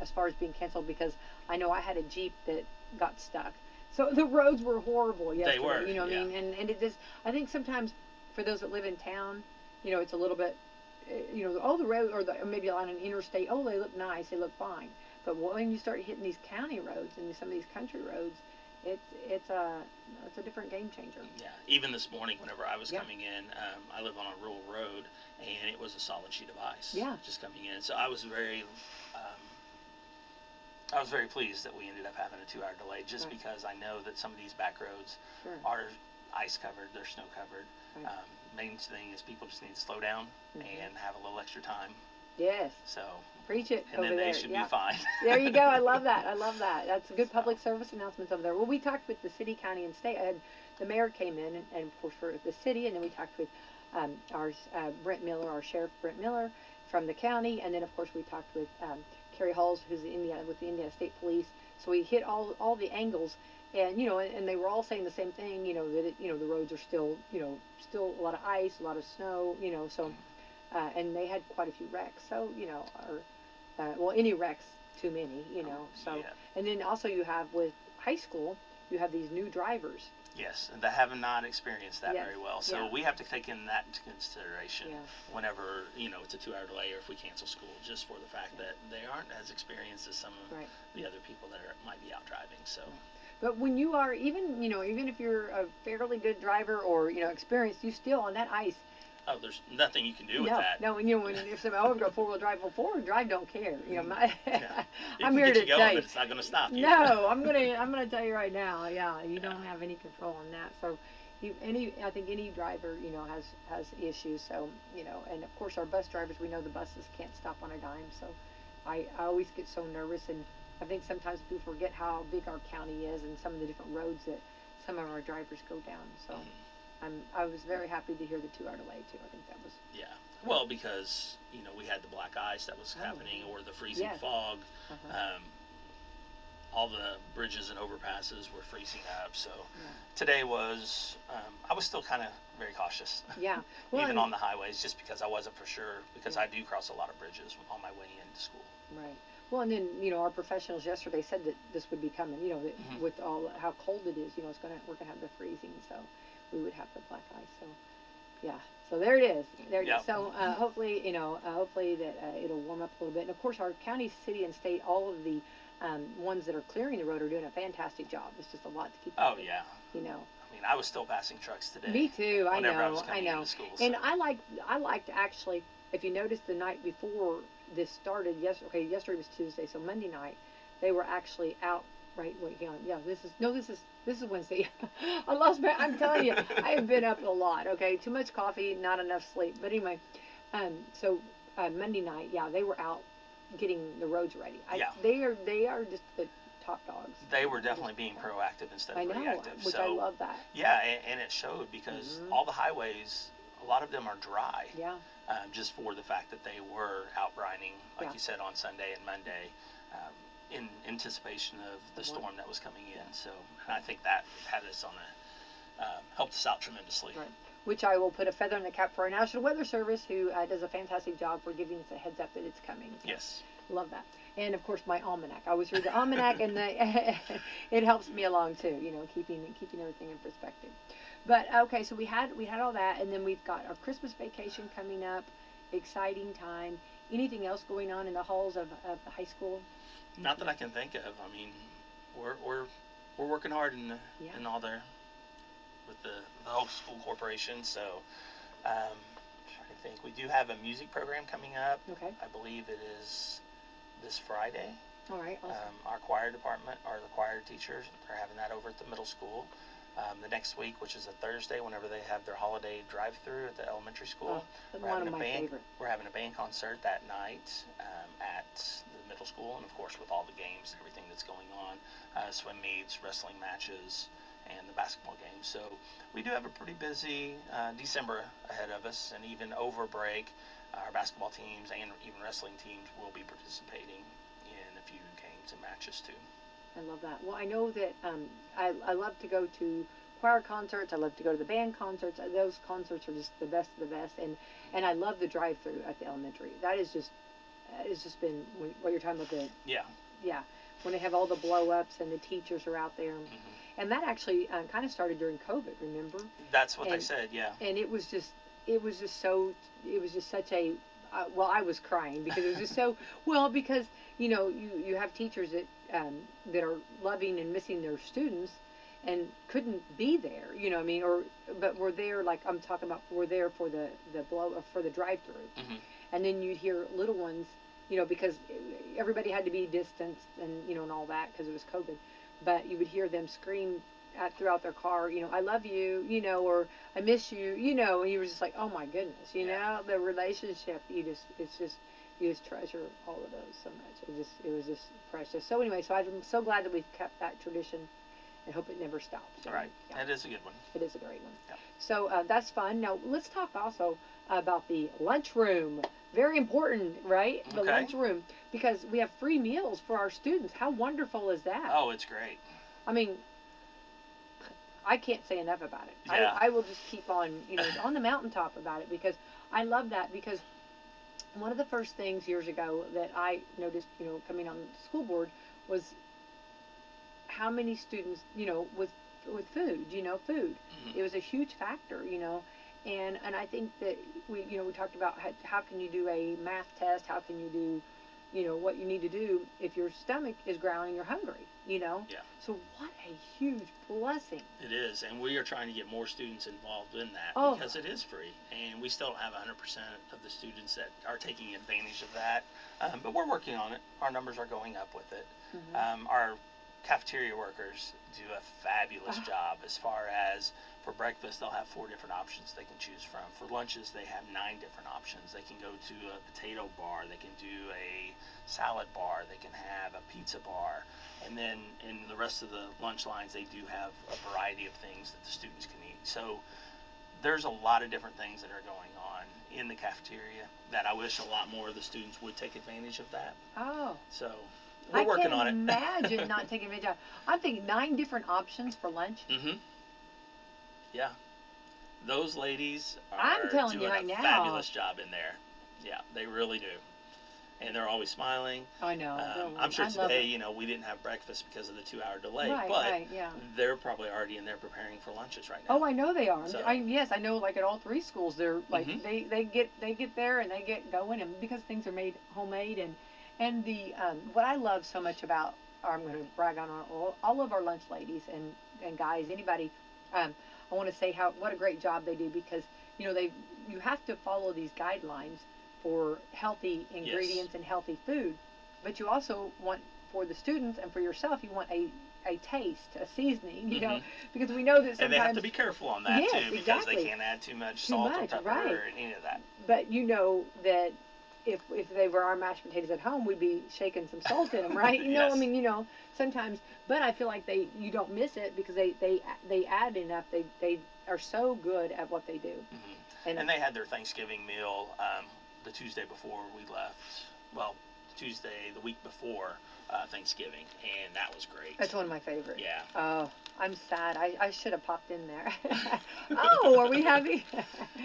As far as being canceled because I know I had a Jeep that got stuck. So the roads were horrible yesterday. They were. You know what I mean? And it just, I think sometimes for those that live in town, it's a little bit, the road or maybe on an interstate, they look nice, they look fine. But when you start hitting these county roads and some of these country roads, it's a different game changer. Yeah. Even this morning, whenever I was coming in, I live on a rural road, and it was a solid sheet of ice. Yeah. Just coming in, so I was very pleased that we ended up having a 2-hour delay, just because I know that some of these back roads are ice covered, they're snow covered. Right. Main thing is people just need to slow down and have a little extra time. Yes. So. Preach it and over then there. they should be fine. There you go. I love that. That's good public service announcements over there. Well, we talked with the city, county, and state. The mayor came in, and for the city, and then we talked with our Brent Miller, our sheriff Brent Miller from the county, and then of course we talked with Carrie Halls, who's with the Indiana State Police. So we hit all the angles, and and they were all saying the same thing. That the roads are still still a lot of ice, a lot of snow. So. And they had quite a few wrecks, so any wrecks too many, so. And then also you have with high school, you have these new drivers. Yes, and they have not experienced that very well, so we have to take that into consideration whenever it's a 2-hour delay or if we cancel school, just for the fact that they aren't as experienced as some of the other people that might be out driving. So. But when you are even if you're a fairly good driver or experienced, you still on that ice. Oh, there's nothing you can do with that. No, when if somebody I've got 4-wheel drive, four-wheel drive don't care. I'm here to tell you, but it's not going to stop you. No, I'm gonna tell you right now. Yeah, you don't have any control on that. So, I think any driver, has issues. So, and of course our bus drivers, we know the buses can't stop on a dime. So, I always get so nervous, and I think sometimes people forget how big our county is and some of the different roads that some of our drivers go down. So, I was very happy to hear the 2 hour delay too. I think that was. Yeah. Well, because we had the black ice that was happening, or the freezing fog. All the bridges and overpasses were freezing up. So today was, I was still kind of very cautious. Yeah. Well, even on the highways, just because I wasn't for sure, because I do cross a lot of bridges on my way into school. Right. Well, and then, our professionals yesterday said that this would be coming, that with all how cold it is, we're going to have the freezing. So we would have the black ice. So, yeah. So there it is. There it is. So hopefully, hopefully that it'll warm up a little bit. And of course, our county, city, and state, all of the ones that are clearing the road are doing a fantastic job. It's just a lot to keep up with, I mean, I was still passing trucks today. Me too. I know. Into school, and I liked actually, if you noticed the night before this started, yesterday was Tuesday, so Monday night, they were actually out. Right, wait, hang on. Yeah, this is Wednesday. I'm telling you, I have been up a lot. Okay, too much coffee, not enough sleep. But anyway, so Monday night, they were out getting the roads ready. They are just the top dogs. They were definitely being proactive instead of reactive. Which I love that. Yeah, and it showed because all the highways, a lot of them are dry. Yeah. Just for the fact that they were out brining, like you said, on Sunday and Monday. In anticipation of the storm that was coming in. So I think that had us helped us out tremendously. Right. Which I will put a feather in the cap for our National Weather Service, who does a fantastic job for giving us a heads up that it's coming. So yes. Love that. And of course my almanac. I always read the almanac, and it helps me along too, keeping everything in perspective. But okay, so we had all that, and then we've got our Christmas vacation coming up. Exciting time. Anything else going on in the halls of the high school? Not that I can think of. I mean, we're working hard in all with the whole school corporation. So I think we do have a music program coming up. Okay. I believe it is this Friday. All right. Awesome. Our choir department, or the choir teachers, are having that over at the middle school. The next week, which is a Thursday, whenever they have their holiday drive-through at the elementary school, one of my favorite. We're having a band concert that night at the middle school, and of course with all the games and everything that's going on, swim meets, wrestling matches, and the basketball games. So we do have a pretty busy December ahead of us, and even over break, our basketball teams and even wrestling teams will be participating in a few games and matches too. I love that. Well, I know that I love to go to choir concerts. I love to go to the band concerts. Those concerts are just the best of the best. And I love the drive-through at the elementary. That is just, it's just been what you're talking about. Yeah. When they have all the blow-ups and the teachers are out there. And that actually kind of started during COVID, remember? That's what they said, yeah. And it was just such a, I was crying because it was just so, because, you have teachers that are loving and missing their students and couldn't be there, but were there, like I'm talking about, were there for the drive-through. And then you'd hear little ones, because everybody had to be distanced and, and all that because it was COVID. But you would hear them scream throughout their car, I love you, or I miss you, and you were just like, oh my goodness, the relationship, you just treasure all of those so much. It was just precious. So anyway, so I'm so glad that we've kept that tradition and hope it never stops. All right. Yeah. That is a good one. It is a great one. Yeah. So that's fun. Now let's talk also about the lunchroom. Very important, right? The lunchroom, because we have free meals for our students. How wonderful is that? Oh, it's great. I mean, I can't say enough about it. Yeah. I will just keep on, on the mountaintop about it, because I love that. Because one of the first things years ago that I noticed, coming on the school board, was how many students, with food, food. It was a huge factor, and I think that we talked about how can you do a math test, how can you do, what you need to do if your stomach is growling, you're hungry, Yeah. So what a huge blessing. It is, and we are trying to get more students involved in that because it is free, and we still don't have 100% of the students that are taking advantage of that, but we're working on it. Our numbers are going up with it. Our cafeteria workers do a fabulous job. As far as for breakfast, they'll have 4 different options they can choose from. For lunches, they have 9 different options. They can go to a potato bar, they can do a salad bar, they can have a pizza bar, and then in the rest of the lunch lines, they do have a variety of things that the students can eat. So there's a lot of different things that are going on in the cafeteria that I wish a lot more of the students would take advantage of that. Oh. So we're working on I it. can't imagine not taking advantage of. I'm thinking 9 different options for lunch. Mm-hmm. Yeah. Those ladies I'm are telling you doing right a now. fabulous job in there. Yeah, they really do. And they're always smiling. I know. I'm sure I love today, it. you know, we didn't have breakfast because of the 2-hour delay, Right, but right, yeah. they're probably already in there preparing for lunches right now. Oh, I know they are. So- Yes, I know. Like at all 3 schools, they're like Mhm. they get there and they get going, and because things are made homemade, and the what I love so much about, or I'm going to brag on all of our lunch ladies and guys, anybody. I want to say what a great job they do, because you know you have to follow these guidelines for healthy ingredients and healthy food, but you also want, for the students and for yourself, you want a taste, a seasoning, you know, because we know that sometimes. And they have to be careful on that Yes, too, because exactly. they can't add too much salt or pepper right. or any of that. But you know that if they were our mashed potatoes at home, we'd be shaking some salt in them, right? You know, Yes. I mean, you know, sometimes. But I feel like you don't miss it because they add enough. They are so good at what they do. Mm-hmm. And they had their Thanksgiving meal the Tuesday before we left. Well, Tuesday the week before Thanksgiving, and that was great. That's one of my favorites. Yeah. Oh, I'm sad. I should have popped in there. Oh, are we having?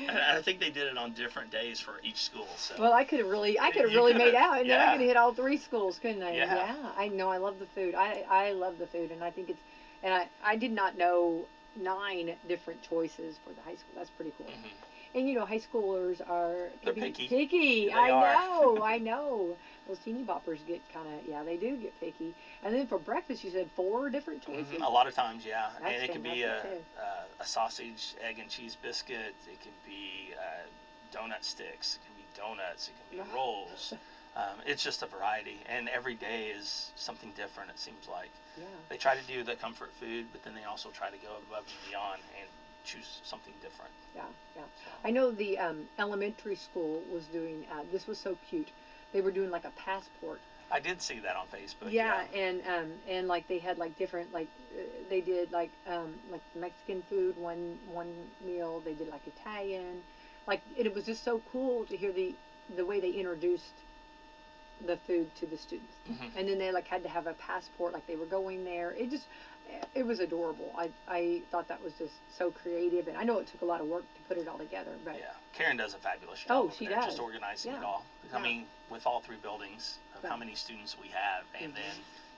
I think they did it on different days for each school. So. Well, I could have really could've, made out, and then I yeah. could have hit all 3 schools, couldn't I? Yeah. I know. I love the food. I love the food, and I think it's, and I did not know 9 different choices for the high school. That's pretty cool. Mm-hmm. And you know, high schoolers They're picky. Picky. They I are. know. I know. Those teeny boppers get kind of, yeah, they do get picky. And then for breakfast, you said 4 different choices. Mm-hmm. A lot of times, yeah. That's and it could be a fantastic, sausage, egg, and cheese biscuit. It could be donut sticks. It can be donuts. It can be rolls. It's just a variety, and every day is something different. It seems like. Yeah. They try to do the comfort food, but then they also try to go above and beyond and choose something different. Yeah, yeah. I know the elementary school was doing. This was so cute. They were doing like a passport. I did see that on Facebook. Yeah, and like they had like different they did like Mexican food one meal. They did like Italian, like it was just so cool to hear the way they introduced the food to the students. Mm-hmm. And then they like had to have a passport, like they were going there. It was adorable. I thought that was just so creative, and I know it took a lot of work to put it all together, but yeah, Karen does a fabulous job. Oh, over she there, does. Just organizing it Yeah. all. I Yeah. mean, with all 3 buildings, of Yeah. how many students we have, and Mhm. then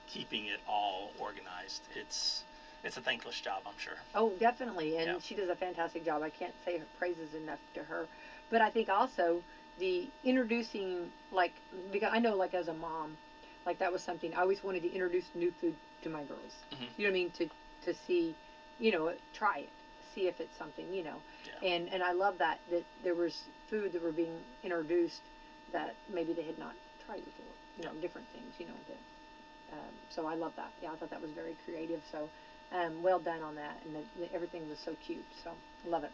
keeping it all organized, it's a thankless job, I'm sure. Oh, definitely, and Yeah. she does a fantastic job. I can't say her praises enough to her. But I think also the introducing, like, because I know, like, as a mom, like, that was something I always wanted to introduce new food to my girls. Mm-hmm. You know what I mean? To see, you know, try it, see if it's something, you know. Yeah. And I love that there was food that were being introduced that maybe they had not tried before. You know, different things, you know. So I love that. Yeah, I thought that was very creative. So well done on that, and everything was so cute. So I love it.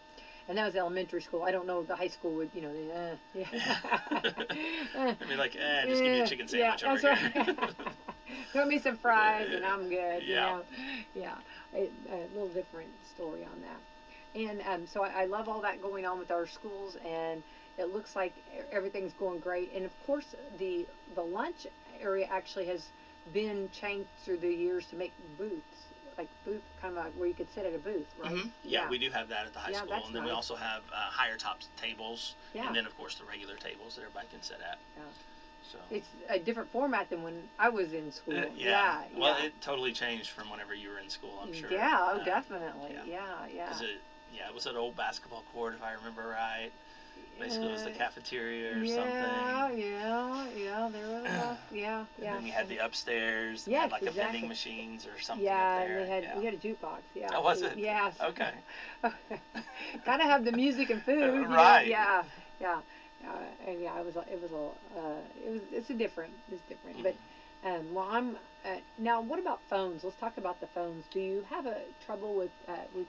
And that was elementary school. I don't know if the high school would, you know, I mean, like, just give me a chicken sandwich over that's here. Right. Throw me some fries and I'm good. Yeah. You know? Yeah. A little different story on that. And so I love all that going on with our schools, and it looks like everything's going great. And of course, the lunch area actually has been changed through the years to make booths. Like booth, kind of like where you could sit at a booth, right? Mm-hmm. Yeah, we do have that at the high Yeah, school, that's and then we nice. also have higher top tables, Yeah. and then of course the regular tables that everybody can sit at. Yeah. So It's a different format than when I was in school. yeah. Well, it totally changed from whenever you were in school, I'm sure. Yeah, oh, definitely. yeah. Yeah. It was an old basketball court, if I remember right. Basically, it was the cafeteria or Yeah, something. yeah. There was yeah. And then you had the upstairs. That Yes, had like exactly. a vending machines or something Yeah, up and there. we had a jukebox. Yeah. Oh, was it? Yes. Okay. Gotta have the music and food. you know? Right. Yeah. And yeah, it's different. It's different. But Well, I'm now. What about phones? Let's talk about the phones. Do you have a trouble with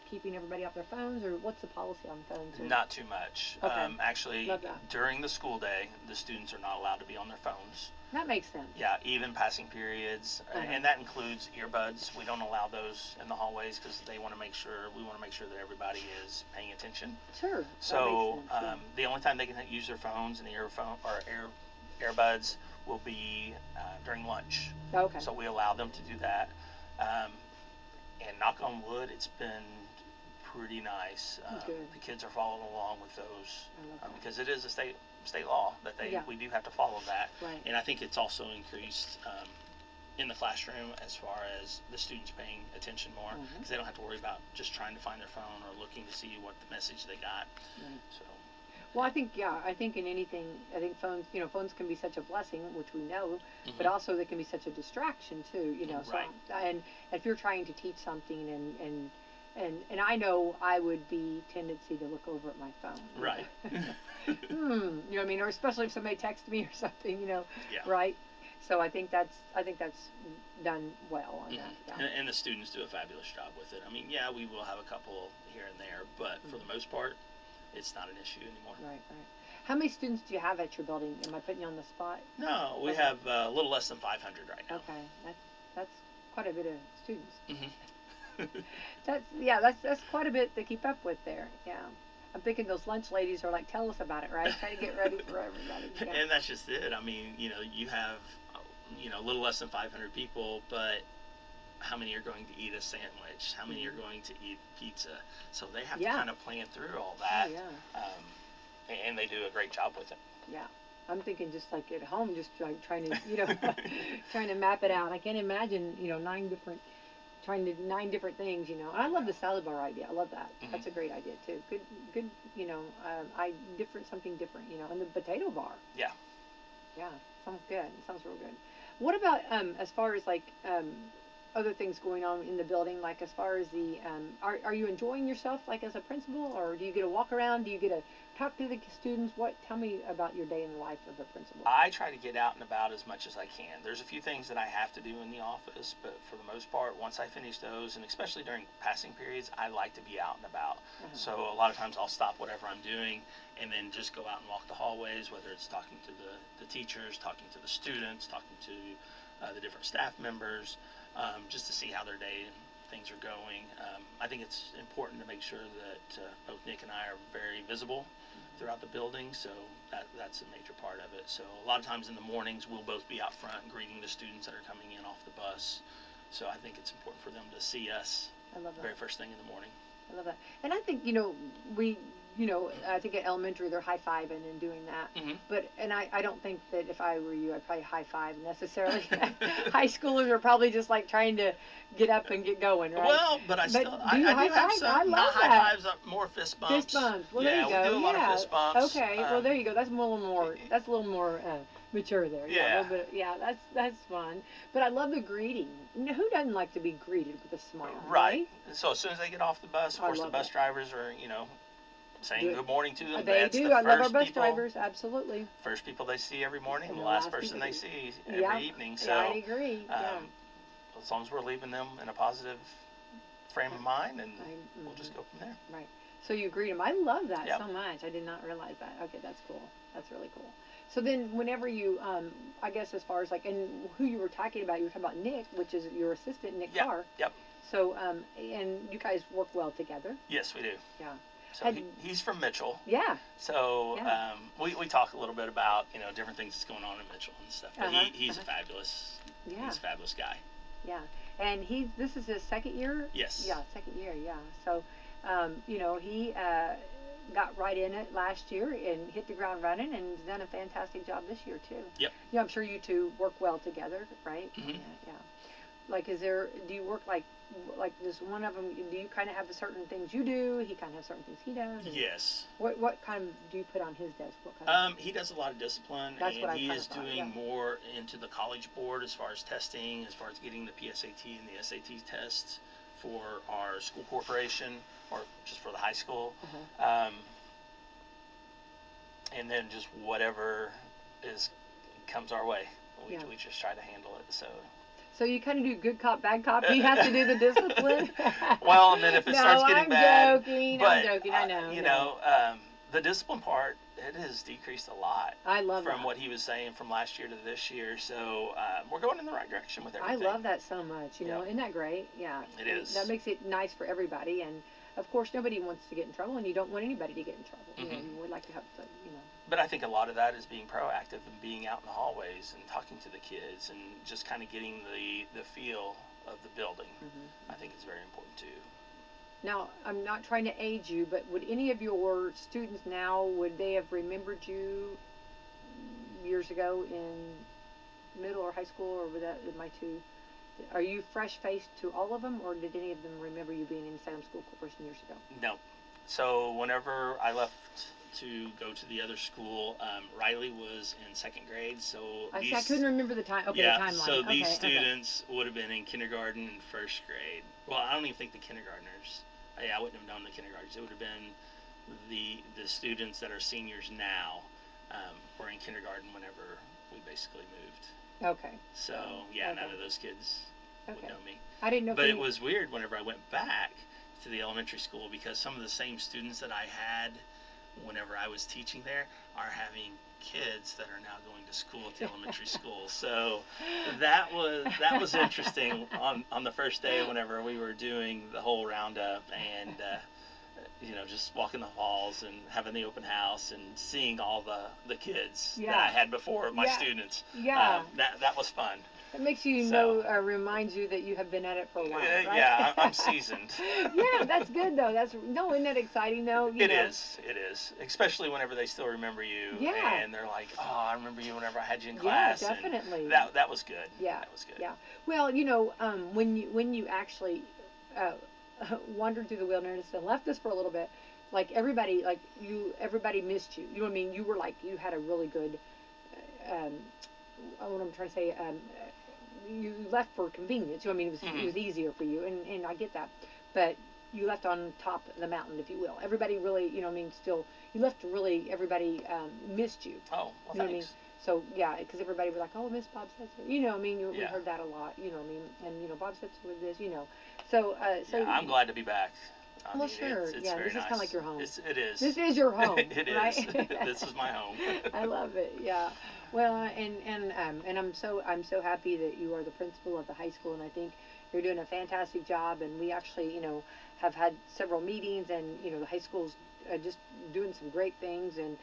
keeping everybody off their phones, or what's the policy on phones? Or? Not too much. Okay. Actually, Love that. during the school day, the students are not allowed to be on their phones. That makes sense. Yeah, even passing periods, and that includes earbuds. We don't allow those in the hallways because we want to make sure that everybody is paying attention. Sure. So that makes sense, the only time they can use their phones and earbuds will be during lunch. Okay. So we allow them to do that. And knock on wood, it's been pretty nice. Good. The kids are following along with those because it is a state law that we do have to follow that. Right. And I think it's also increased in the classroom as far as the students paying attention more because they don't have to worry about just trying to find their phone or looking to see what the message they got. Right. So. Well, I think in anything, I think phones can be such a blessing, which we know, but also they can be such a distraction too, Right. So, and if you're trying to teach something and I know I would be tendency to look over at my phone. Right. You know what I mean? Or especially if somebody texts me or something, Yeah. right? So I think that's done well on that. Yeah. And the students do a fabulous job with it. I mean, yeah, we will have a couple here and there, but for the most part, it's not an issue anymore. Right. How many students do you have at your building? Am I putting you on the spot? No, we have a little less than 500 right now. Okay, that's quite a bit of students. Mm-hmm. That's quite a bit to keep up with there. Yeah, I'm thinking those lunch ladies are like, tell us about it, right? Trying to get ready for everybody. Yeah. And that's just it. I mean, you have, a little less than 500 people, but how many are going to eat a sandwich? How many are going to eat pizza? So they have to kind of plan through all that. Oh, yeah. And they do a great job with it. Yeah. I'm thinking just like at home, just like trying to, trying to map it out. I can't imagine, 9 different things, And I love the salad bar idea. I love that. That's a great idea too. Good, something different, and the potato bar. Yeah. Yeah. Sounds good. Sounds real good. What about, as far as like, other things going on in the building, like as far as the are you enjoying yourself like as a principal, or do you get to walk around, do you get to talk to the students? Tell me about your day in the life of a principal. I try to get out and about as much as I can. There's a few things that I have to do in the office, but for the most part, once I finish those, and especially during passing periods, I like to be out and about. So a lot of times I'll stop whatever I'm doing and then just go out and walk the hallways, whether it's talking to the teachers, talking to the students, talking to the different staff members, just to see how their day and things are going. I think it's important to make sure that both Nick and I are very visible throughout the building, so that's a major part of it. So a lot of times in the mornings we'll both be out front greeting the students that are coming in off the bus. So I think it's important for them to see us the very first thing in the morning. I love that. And I think, I think at elementary they're high-fiving and doing that. But, and I don't think that if I were you, I'd probably high-five necessarily. High schoolers are probably just like trying to get up and get going, right? Well, but I do have some, not high fives, more fist bumps. Fist bumps. Well, yeah, there you go. We do a lot of fist bumps. Okay, well, there you go. That's a little more mature there. Yeah. A little bit, that's fun. But I love the greeting. Who doesn't like to be greeted with a smile? Right. So as soon as they get off the bus, of course the bus drivers are, saying good morning to them. They do. I love our bus drivers. Absolutely. First people they see every morning, and the last person they see every evening. So I agree. as long as we're leaving them in a positive frame of mind, and we'll just go from there. Right. So you greet them. I love that Yep. so much. I did not realize that. Okay, that's cool. That's really cool. So then whenever you, I guess as far as like, and who you were talking about Nick, which is your assistant, Nick Carr. Yep. So, and you guys work well together. Yes, we do. Yeah. So he's from Mitchell. Yeah. So we talk a little bit about different things that's going on in Mitchell and stuff. But he's a fabulous guy. Yeah. And this is his second year. Yes. Yeah, second year. Yeah. So, he got right in it last year and hit the ground running, and has done a fantastic job this year too. Yep. Yeah, I'm sure you two work well together, right? Mm-hmm. Yeah. Like, do you work like does one of them, do you kind of have certain things you do, he kind of has certain things he does? Yes. What kind do you put on his desk? What kind he does a lot of discipline, That's and what he I is doing more into the college board as far as testing, as far as getting the PSAT and the SAT tests for our school corporation, or just for the high school. And then just whatever comes our way. We just try to handle it. So you kind of do good cop, bad cop. He has to do the discipline. Well, and then if it starts getting bad, I'm joking. I know. You know, the discipline part, it has decreased a lot. I love from that. what he was saying from last year to this year. So we're going in the right direction with everything. I love that so much. You know, isn't that great? Yeah. It is. That makes it nice for everybody, and of course, nobody wants to get in trouble, and you don't want anybody to get in trouble. Mm-hmm. You know, you would like to have, you know. But I think a lot of that is being proactive and being out in the hallways and talking to the kids and just kind of getting the feel of the building. Mm-hmm. I think is very important too. Now, I'm not trying to age you, but would any of your students now, would they have remembered you years ago in middle or high school, or would that, my two? Are you fresh-faced to all of them, or did any of them remember you being in Salem School Corporation years ago? No. So whenever I left to go to the other school, Riley was in second grade. So I couldn't remember the time. Okay, yeah, the timeline. so these students would have been in kindergarten and first grade. Well, I don't even think the kindergartners. I wouldn't have known the kindergartners. It would have been the students that are seniors now were in kindergarten whenever we basically moved. Okay. So yeah, none of those kids would know me. I didn't know. But it was weird whenever I went back to the elementary school, because some of the same students that I had whenever I was teaching there are having kids that are now going to school at the elementary school. So that was interesting on the first day whenever we were doing the whole roundup and you know, just walking the halls and having the open house and seeing all the kids that I had before, my students. Yeah. That was fun. It makes you know, reminds you that you have been at it for a while, right? Yeah, I'm seasoned. Yeah, that's good though. Isn't that exciting though? It is, especially whenever they still remember you. Yeah. And they're like, oh, I remember you whenever I had you in class. Yeah, definitely. And that was good. Yeah. That was good. Yeah. Well, you know, when you actually wandered through the wilderness and left us for a little bit, everybody missed you. You know what I mean? You were you had a really good. What I'm trying to say. You left for convenience. You know what I mean? It was easier for you, and I get that. But you left on top of the mountain, if you will. Everybody really, you know what I mean, still, you left really, everybody missed you. Oh, well, you know thanks. What I mean? So, yeah, because everybody was like, oh, Miss Bob Setzer. You know what I mean? We Yeah. heard that a lot, you know what I mean? And, you know, Bob Setzer with this, you know. So, yeah, I'm glad to be back. Well, sure. It's yeah, very this is nice. kind of like your home. It is. This is your home. It right? is. This is my home. I love it. Yeah. Well, and I'm so happy that you are the principal of the high school, and I think you're doing a fantastic job. And we actually, you know, have had several meetings, and you know, the high school's just doing some great things, and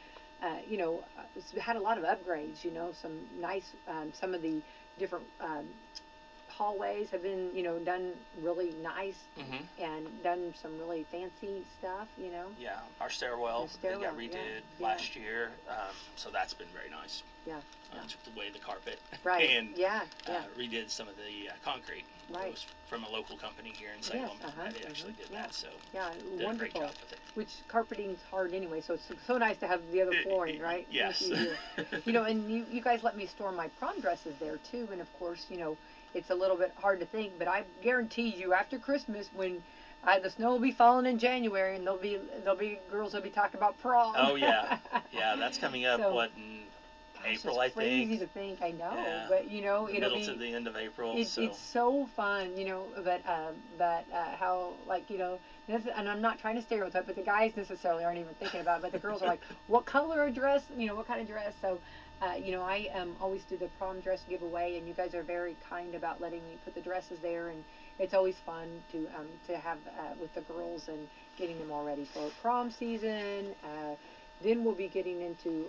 you know, it's had a lot of upgrades. You know, some nice, some of the different hallways have been, you know, done really nice, and done some really fancy stuff, you know. Yeah, our stairwell, they got redid last year, so that's been very nice. Yeah. Took away the carpet. Right. And redid some of the concrete. Right. It was from a local company here in Salem. They actually did that, so did wonderful. a great job with it. Which carpeting's hard anyway, so it's so nice to have the other flooring, right? Yes. You know, and you guys let me store my prom dresses there too, and of course, you know, it's a little bit hard to think, but I guarantee you, after Christmas, when the snow will be falling in January, and there'll be girls that'll be talking about prom. Oh yeah, that's coming up. So, in April, it's crazy to think. I know, but you know, it'll middle be to the end of April. It's so fun, you know. But how, like, you know, and I'm not trying to stereotype, but the guys necessarily aren't even thinking about it. But the girls are like, what color of dress? You know, what kind of dress? So. You know, I always do the prom dress giveaway, and you guys are very kind about letting me put the dresses there, and it's always fun to have with the girls and getting them all ready for prom season. Then we'll be getting into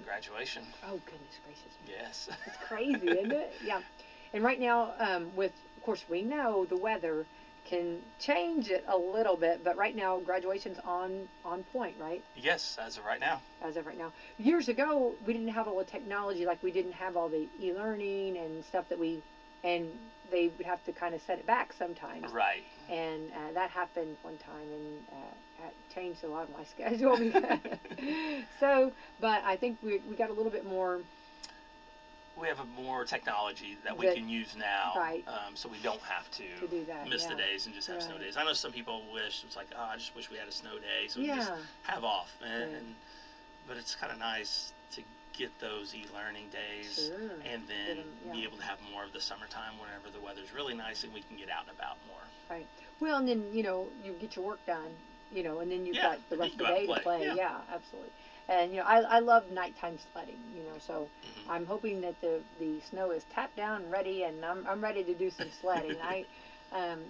graduation. Oh goodness gracious! Yes. It's crazy, isn't it? Yeah. And right now, of course, we know the weather can change it a little bit, but right now graduation's on point, right? Yes, as of right now. As of right now. Years ago, we didn't have all the technology, like we didn't have all the e-learning and stuff and they would have to kind of set it back sometimes. Right. And that happened one time, and changed a lot of my schedule. So, but I think we got a little bit more. We have more technology that we can use now, right. So we don't have to do that, miss the days and just have snow days. I know some people wish, it's like, oh, I just wish we had a snow day so we just have off. But it's kind of nice to get those e-learning days, Sure. and then Yeah. be able to have more of the summertime whenever the weather's really nice and we can get out and about more. Right. Well, and then, you get your work done, and then you've Yeah, got the then rest you of the go out day and to play. play. Yeah. Yeah, absolutely. And, I love nighttime sledding, so Mhm. I'm hoping that the snow is tapped down and ready, and I'm ready to do some sledding.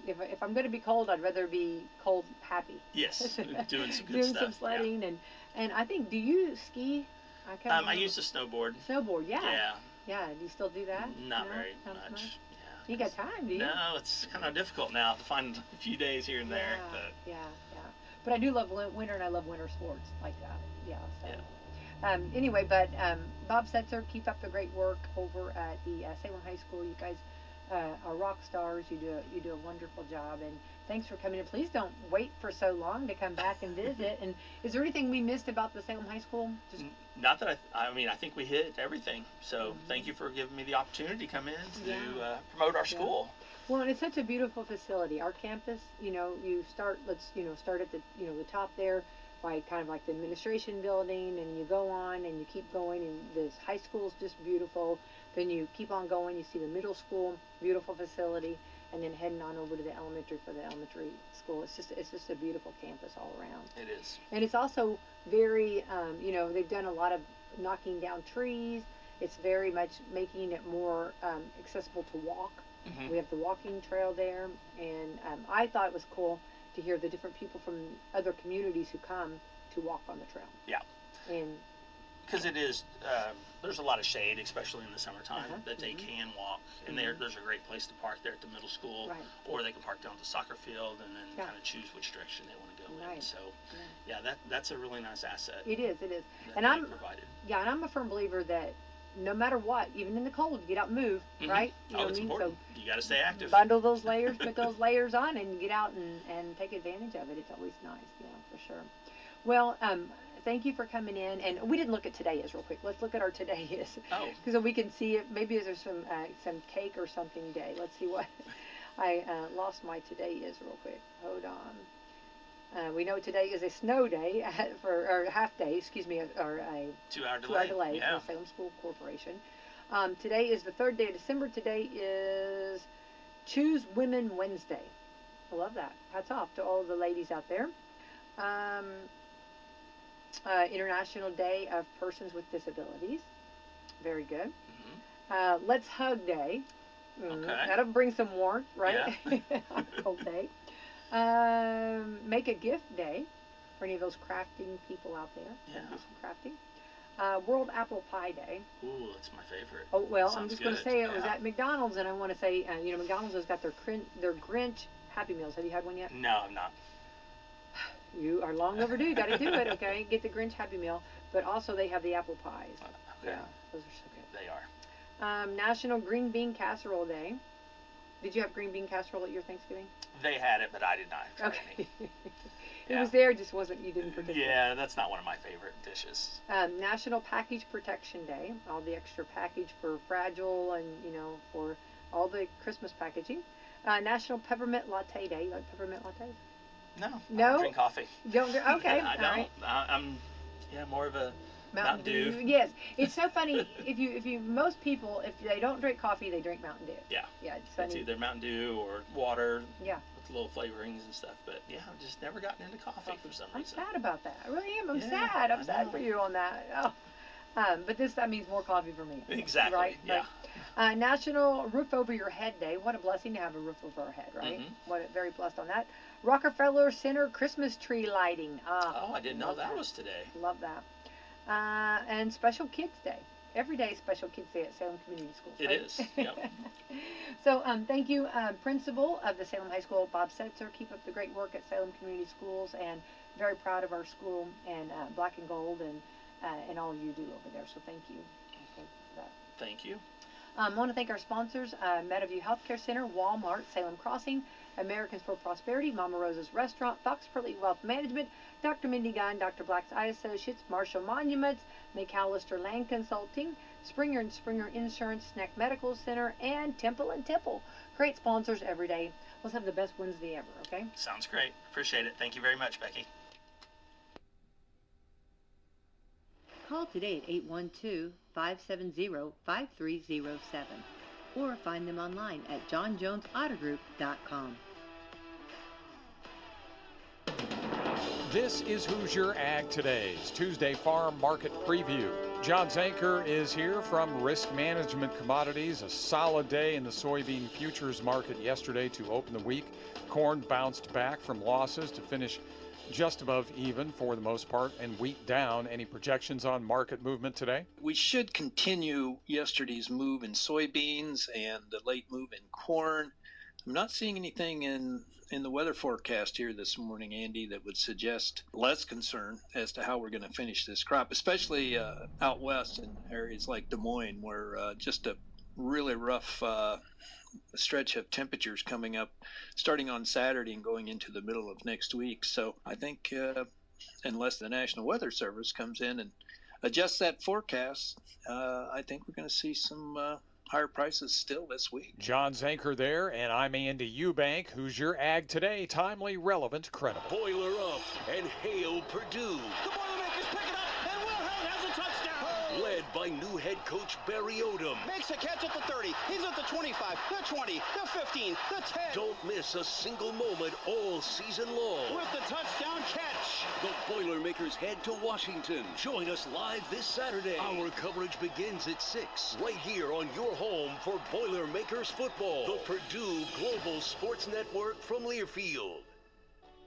If I'm going to be cold, I'd rather be cold happy. Yes, doing some good Doing stuff. some sledding, and I think, do you ski? I can't I remember. used to snowboard. Snowboard, yeah. Yeah, Yeah, do you still do that? not No? very Not as much. much? Yeah. You got time, do you? No, it's kind of difficult now to find a few days here and there. Yeah, But yeah, yeah. But I do love winter, and I love winter sports like that. Yeah. So. Anyway, but Bob Setzer, keep up the great work over at the Salem High School. You guys are rock stars. You do a wonderful job, and thanks for coming in. Please don't wait for so long to come back and visit. And is there anything we missed about the Salem High School? Just not that I mean, I think we hit everything. So thank you for giving me the opportunity to come in to promote our school. Well, and it's such a beautiful facility. Our campus, you start, start at the, the top there by kind of like the administration building, and you go on and you keep going, and this high school is just beautiful. Then you keep on going, you see the middle school, beautiful facility, and then heading on over to the elementary for the elementary school. It's just a beautiful campus all around. It is. And it's also very, they've done a lot of knocking down trees. It's very much making it more accessible to walk. Mm-hmm. We have the walking trail there, and I thought it was cool to hear the different people from other communities who come to walk on the trail. Yeah. And because it is, there's a lot of shade, especially in the summertime, that they can walk. And there's a great place to park there at the middle school, or they can park down at the soccer field and then kind of choose which direction they want to go in. So, that's a really nice asset. It is. And I'm provided. Yeah, and I'm a firm believer that no matter what, even in the cold, you get out and move, right? You know what I mean? Important. So you got to stay active. Bundle those layers, put those layers on, and get out and take advantage of it. It's always nice, for sure. Well, thank you for coming in. And we didn't look at today is real quick. Let's look at our today is. Oh. So we can see it. Maybe there's some cake or something day. Let's see what. I lost my today is real quick. Hold on. We know today is a snow day or half day, excuse me, or a 2-hour delay. 2-hour delay for the Salem School Corporation. Today is the 3rd day of December. Today is Choose Women Wednesday. I love that. Hats off to all the ladies out there. International Day of Persons with Disabilities. Very good. Let's Hug Day. Okay. That'll bring some warmth, right? Yeah. On a cold day. Make a Gift Day for any of those crafting people out there. Yeah. Do some crafting. World Apple Pie Day. Ooh, that's my favorite. Oh, well, Sounds I'm just going to say it was at McDonald's, and I want to say, McDonald's has got their Grinch Happy Meals. Have you had one yet? No, I'm not. You are long overdue. Got to do it, okay? Get the Grinch Happy Meal. But also they have the apple pies. Okay. Yeah, those are so good. They are. National Green Bean Casserole Day. Did you have green bean casserole at your Thanksgiving? They had it, but I did not try Okay. any. It was there, just wasn't, you didn't participate. Yeah, that's not one of my favorite dishes. National Package Protection Day. All the extra package for fragile and, for all the Christmas packaging. National Peppermint Latte Day. You like peppermint lattes? No. No? I don't drink coffee. You don't drink? Okay. I don't. Right. I'm more of a Mountain Dew. Yes. It's so funny. Most people, if they don't drink coffee, they drink Mountain Dew. Yeah. Yeah, it's funny. It's either Mountain Dew or water. Yeah. With little flavorings and stuff. But yeah, I've just never gotten into coffee for some reason. I'm sad about that. I really am. I'm Yeah, sad. I'm I sad know. for you on that. Oh. But that means more coffee for me. Exactly. Right? Yeah. National Roof Over Your Head Day. What a blessing to have a roof over our head, right? Mhm. Very blessed on that. Rockefeller Center Christmas tree lighting. Oh, I didn't know love that was today. Love that. And Special Kids Day. Every day is Special Kids Day at Salem Community Schools. It right? is. Yep. So thank you, Principal of the Salem High School, Bob Setzer. Keep up the great work at Salem Community Schools, and very proud of our school and Black and Gold and all you do over there. So thank you. For that. Thank you. I want to thank our sponsors, Meadowview Healthcare Center, Walmart, Salem Crossing, Americans for Prosperity, Mama Rosa's Restaurant, Fox Purley Wealth Management, Dr. Mindy Gunn, Dr. Black's Eye Associates, Marshall Monuments, McAllister Land Consulting, Springer and Springer Insurance, Snack Medical Center, and Temple and Temple. Great sponsors every day. Let's have the best Wednesday ever, okay? Sounds great. Appreciate it. Thank you very much, Becky. Call today at 812-570-5307 or find them online at johnjonesautogroup.com. This is Who's Your Ag Today's Tuesday Farm Market Preview. John Zanker is here from Risk Management Commodities. A solid day in the soybean futures market yesterday to open the week. Corn bounced back from losses to finish just above even for the most part, and wheat down. Any projections on market movement today? We should continue yesterday's move in soybeans and the late move in corn. I'm not seeing anything in the weather forecast here this morning, Andy, that would suggest less concern as to how we're going to finish this crop, especially out west in areas like Des Moines, where just a really rough stretch of temperatures coming up starting on Saturday and going into the middle of next week. So I think unless the National Weather Service comes in and adjusts that forecast, I think we're going to see some higher prices still this week. John Zanker there, and I'm Andy Eubank. Who's Your Ag Today? Timely, relevant, credible. Boiler up and hail Purdue. The Boilermakers pick it up, and Wilhelm has a touchdown. Led by new head coach Barry Odom. Makes a catch at the 30. He's at the 25, the 20, the 15, the 10. Don't miss a single moment all season long. With the touchdown catch. The Boilermakers head to Washington. Join us live this Saturday. Our coverage begins at 6, right here on your home for Boilermakers football. The Purdue Global Sports Network from Learfield.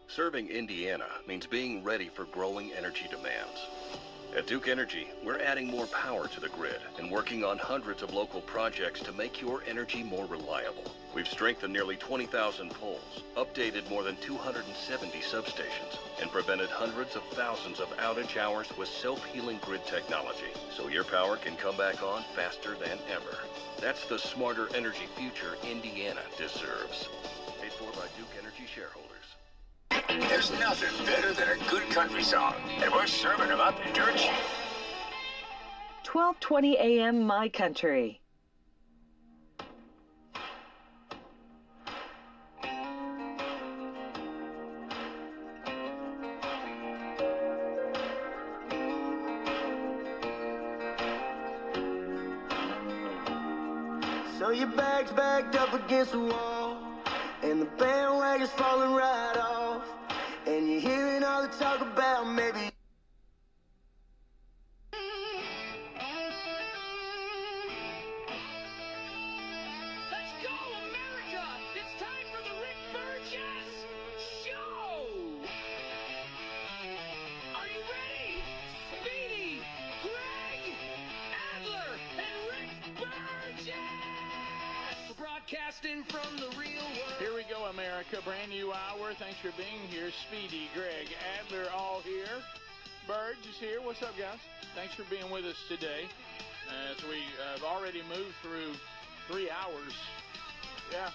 Serving Indiana means being ready for growing energy demands. At Duke Energy, we're adding more power to the grid and working on hundreds of local projects to make your energy more reliable. We've strengthened nearly 20,000 poles, updated more than 270 substations, and prevented hundreds of thousands of outage hours with self-healing grid technology, so your power can come back on faster than ever. That's the smarter energy future Indiana deserves. Paid for by Duke Energy shareholders. There's nothing better than a good country song, and we're serving them up in dirt cheap. 12:20 a.m. My Country. So your bag's backed up against the wall, and the bandwagon's falling right off, and you're hearing all the talk about maybe. Let's go, America! It's time for the Rick Burgess Show! Are you ready? Speedy, Greg, Adler, and Rick Burgess! Broadcasting from the real world. Here we go, America. Brand new hour. Thanks for being here. Speedy, Greg, Adler, all here. Burge is here. What's up, guys? Thanks for being with us today. As we have already moved through 3 hours. Yeah.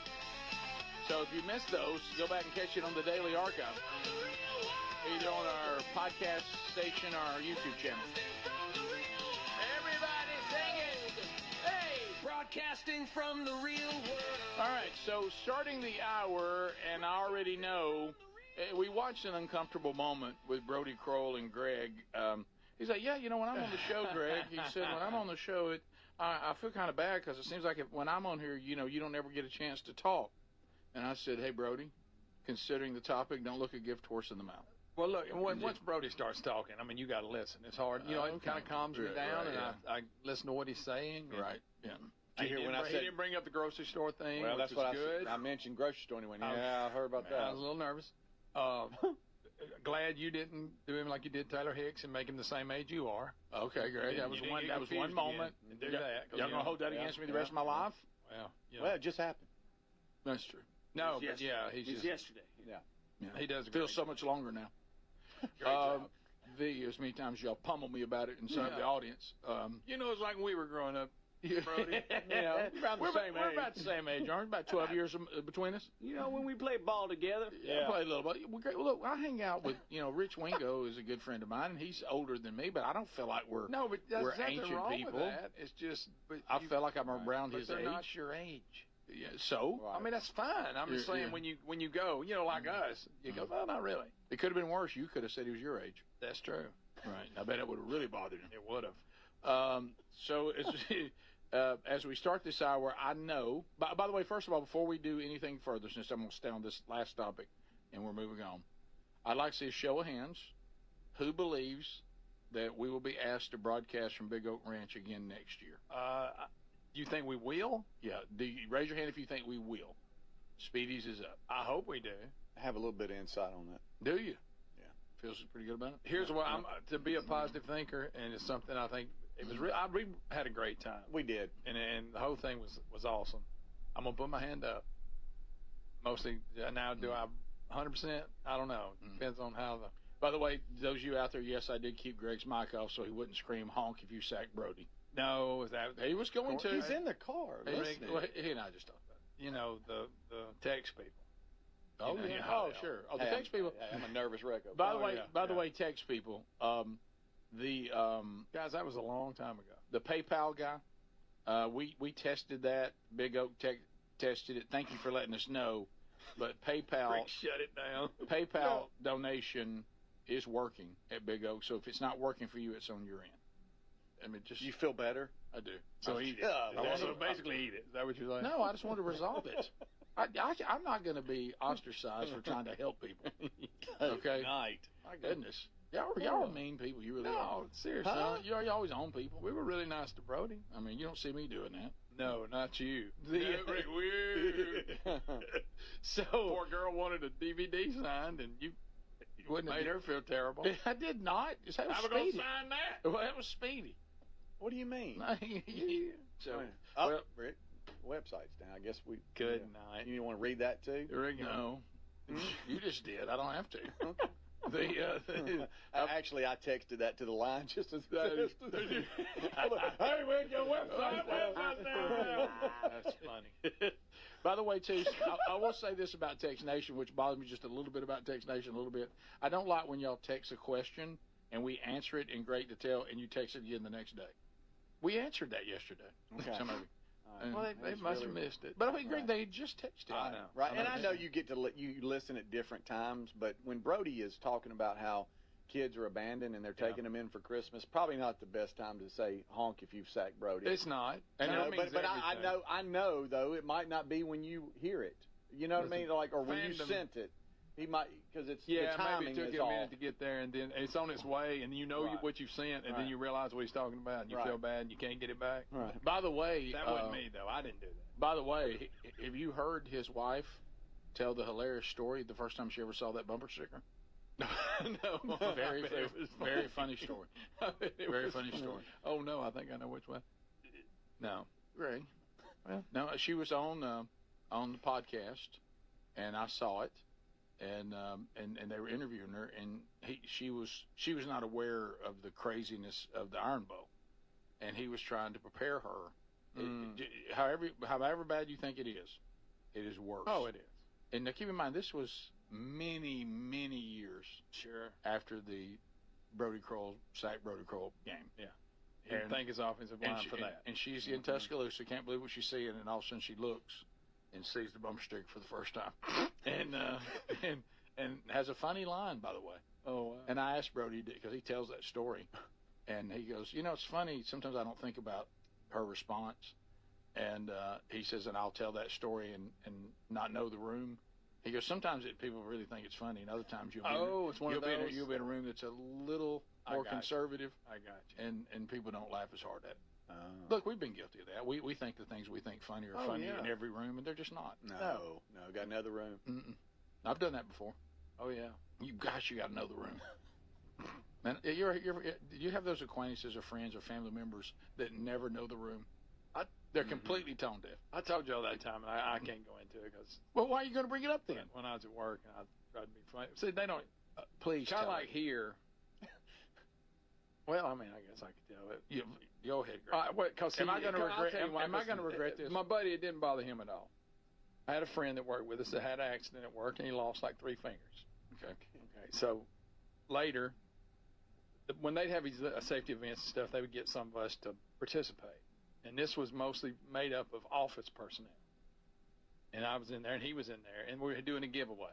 So if you missed those, go back and catch it on the Daily Archive. Either on our podcast station or our YouTube channel. Everybody singing! Hey! Broadcasting from the real world. All right, so starting the hour, and I already know, we watched an uncomfortable moment with Brody Kroll and Greg. He's like, yeah, you know, when I'm on the show, Greg, he said, when I'm on the show, I feel kind of bad because it seems like when I'm on here, you know, you don't ever get a chance to talk. And I said, hey, Brody, considering the topic, don't look a gift horse in the mouth. Well, look, once Brody starts talking, I mean, you got to listen. It's hard. You know, it kind of calms me down, and I listen to what he's saying. Right, yeah. He didn't bring up the grocery store thing, well, that's what good. I mentioned grocery store, and he went, yeah, I heard about that. I was a little nervous. Glad you didn't do him like you did Taylor Hicks and make him the same age you are. Okay, great. That was one moment. Do that. Y'all gonna hold that against me the rest of my life? Well, well, it just happened. That's true. No, but yeah, he's just yesterday. Yeah, he does. Feels so much longer now. As many times y'all pummel me about it inside the audience. You know, it's like when we were growing up. Brody. We're about the same age, aren't we? About 12 years between us. You know, when we played ball together. Yeah, play a little bit. Look, I hang out with, Rich Wingo is a good friend of mine, and he's older than me, but I don't feel like we're ancient people. With that. It's just, I feel like I'm around his age. They're not your age. Yeah, so I mean, that's fine. I'm just saying when you go, like us, you go, well, not really. It could have been worse. You could have said he was your age. That's true. Right. I bet it would have really bothered him. It would have. So as we start this hour, I know. By the way, first of all, before we do anything further, since I'm going to stay on this last topic and we're moving on, I'd like to see a show of hands. Who believes that we will be asked to broadcast from Big Oak Ranch again next year? Do you think we will? Yeah. Raise your hand if you think we will. Speedy's is up. I hope we do. I have a little bit of insight on that. Do you? Yeah. Feels pretty good about it? Here's what I'm to be a positive thinker, and it's something I think it was. We had a great time. We did, and the whole thing was awesome. I'm gonna put my hand up. Mostly now, do I 100%? I don't know. Depends on how the. By the way, those of you out there, yes, I did keep Greg's mic off so he wouldn't scream honk if you sacked Brody. No, he was going to. He's in the car. He and I just talked about it. You know, the text people. Oh, you know, yeah. Oh, sure. Oh, the text people. I'm a nervous wreck. By the way, text people. Guys, that was a long time ago. The PayPal guy. We tested that. Big Oak tested it. Thank you for letting us know. But PayPal. Rick shut it down. PayPal donation is working at Big Oak. So if it's not working for you, it's on your end. I mean, just you feel better. I do. So eat it. So basically eat it. Is that what you're saying? No, I just want to resolve it. I'm not going to be ostracized for trying to help people. Okay. Night. My goodness. Y'all are mean people. You really are. No, seriously. Huh? You always own people. We were really nice to Brody. I mean, you don't see me doing that. No, not you. Weird. So poor girl wanted a DVD signed, and you made her feel terrible. I did not. That was I was going to Speedy. sign that. Well, that was Speedy. What do you mean? So, Rick, website's down. I guess we. Good night. You want to read that too? No. You just did. I don't have to. Actually, I texted that to the line just as. Hey, where's your website? That's funny. By the way, too, I will say this about Text Nation, which bothers me just a little bit about Text Nation, a little bit. I don't like when y'all text a question and we answer it in great detail and you text it again the next day. We answered that yesterday. Okay. Some of you. Well, they must have missed it. But I mean, Greg, they just texted. I know. Right, and I know you get to you listen at different times, but when Brody is talking about how kids are abandoned and they're taking them in for Christmas, probably not the best time to say honk if you've sacked Brody. It's not. And but I know though it might not be when you hear it. You know what I mean? Like, or when you sent it. He might, because it's the timing maybe it took is a off. minute to get there, and then it's on its way, and you know what you've sent, and then you realize what he's talking about, and you feel bad, and you can't get it back. Right. By the way, that wasn't me though. I didn't do that. By the way, have you heard his wife tell the hilarious story the first time she ever saw that bumper sticker? No. Very funny story. Very funny story. Oh no, I think I know which one. No, Greg. Well, no, she was on the podcast, and I saw it. And they were interviewing her, and she was not aware of the craziness of the Iron Bowl, and he was trying to prepare her. However bad you think it is worse. Oh, it is. And now keep in mind, this was many years after the Brody Kroll game. Yeah. He didn't thank his offensive line for that. And she's in Tuscaloosa, can't believe what she's seeing, and all of a sudden she looks and sees the bumper sticker for the first time, and has a funny line, by the way. Oh, wow. And I asked Brody, because he tells that story, and he goes, it's funny, sometimes I don't think about her response, and he says, and I'll tell that story and not know the room. He goes, sometimes people really think it's funny, and other times you'll be in a room that's a little more conservative. I got you. And people don't laugh as hard at it. Look, we've been guilty of that. We think the things we think funny are funny in every room, and they're just not. No. Got another room. Mm-mm. I've done that before. Oh yeah. You got another room. Man, you have those acquaintances or friends or family members that never know the room. They're completely tone deaf. I told you all that time, and I can't go into it because. Well, why are you going to bring it up then? When I was at work, and I tried to be funny. See, they don't. Please. Kind of like here. Well, I mean, I guess I could tell it. Go ahead, Greg. Am I going to regret this? My buddy, it didn't bother him at all. I had a friend that worked with us that had an accident at work, and he lost like 3 fingers. Okay. So later, when they'd have these safety events and stuff, they would get some of us to participate. And this was mostly made up of office personnel. And I was in there, and he was in there, and we were doing a giveaway,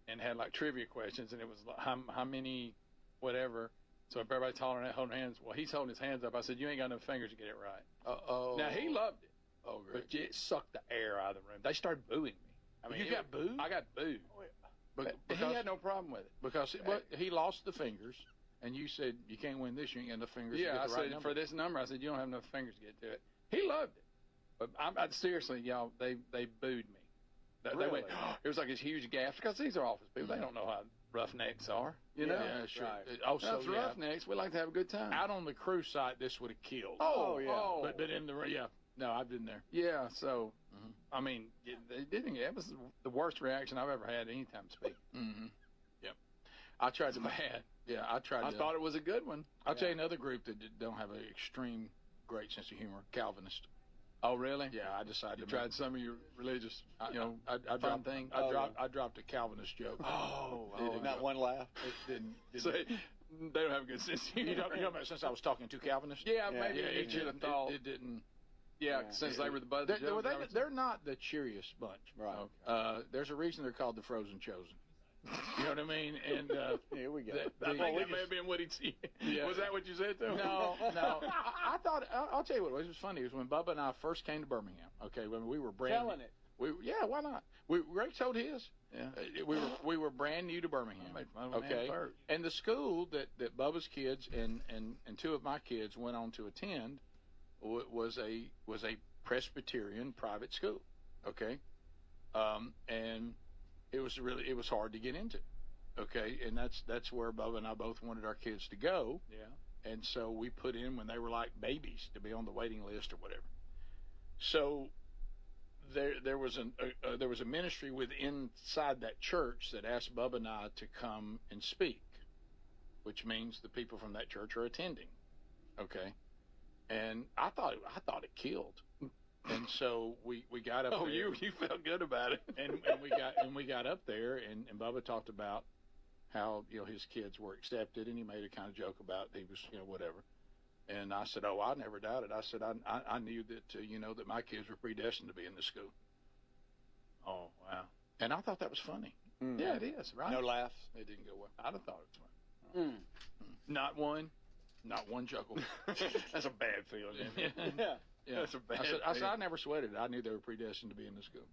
and had like trivia questions, and it was like how many, whatever. So if everybody's holding hands, well, he's holding his hands up. I said, you ain't got enough fingers to get it right. Uh-oh. Now, he loved it. Oh, great. But it sucked the air out of the room. They started booing me. I mean, You got booed? I got booed. But He had no problem with it because he lost the fingers, and you said you can't win this. You ain't got enough fingers. Yeah, to get I the right said number. for this number, I said you don't have enough fingers to get to it. He loved it, but I seriously, y'all, they booed me. They went. It was like this huge gap because these are office people. They don't know how roughnecks are. You know. Yeah, sure. Right. Also, roughnecks. We like to have a good time. Out on the crew site, this would have killed. Oh, yeah. Oh. But in the no, I've been there. Yeah, so I mean, they didn't. It was the worst reaction I've ever had anytime speaking. Mm-hmm. Yep. I tried to I tried. I thought it was a good one. I'll tell you another group that don't have an extreme great sense of humor. Calvinist. Oh, really? Yeah, I decided. You tried some of your religious, I dropped thing. I dropped a Calvinist joke. Not one laugh. It didn't. They don't have a good sense of humor. You know, since I was talking to Calvinists. Yeah, maybe you should have thought. It didn't. Yeah, since they were the butt of the joke. They're not the cheeriest bunch. Right. There's a reason they're called the Frozen Chosen. You know what I mean? And here we go. I think that may have been what he'd see. Yeah. Was that what you said to him? No. I thought I'll tell you what it was funny. It was when Bubba and I first came to Birmingham. Okay, when we were brand telling it. Why not? Greg told his. Yeah. We were brand new to Birmingham. I made fun of him and the school that Bubba's kids and two of my kids went on to attend was a Presbyterian private school. Okay, and it was hard to get into. Okay, and that's where Bubba and I both wanted our kids to go. Yeah. And so we put in when they were like babies to be on the waiting list or whatever. So there was a ministry inside that church that asked Bubba and I to come and speak, which means the people from that church are attending. Okay, and I thought it killed. And so we got up there. Oh, you felt good about it. and we got up there and Bubba talked about how, his kids were accepted, and he made a kind of joke about he was, whatever. And I said, I never doubted. I said, I knew that, that my kids were predestined to be in this school. Oh, wow. And I thought that was funny. Mm. Yeah, it is, right? No laughs? It didn't go well. I'd have thought it was funny. Not one chuckle. That's a bad feeling. Yeah. Yeah. I said, I never sweated it. I knew they were predestined to be in the school.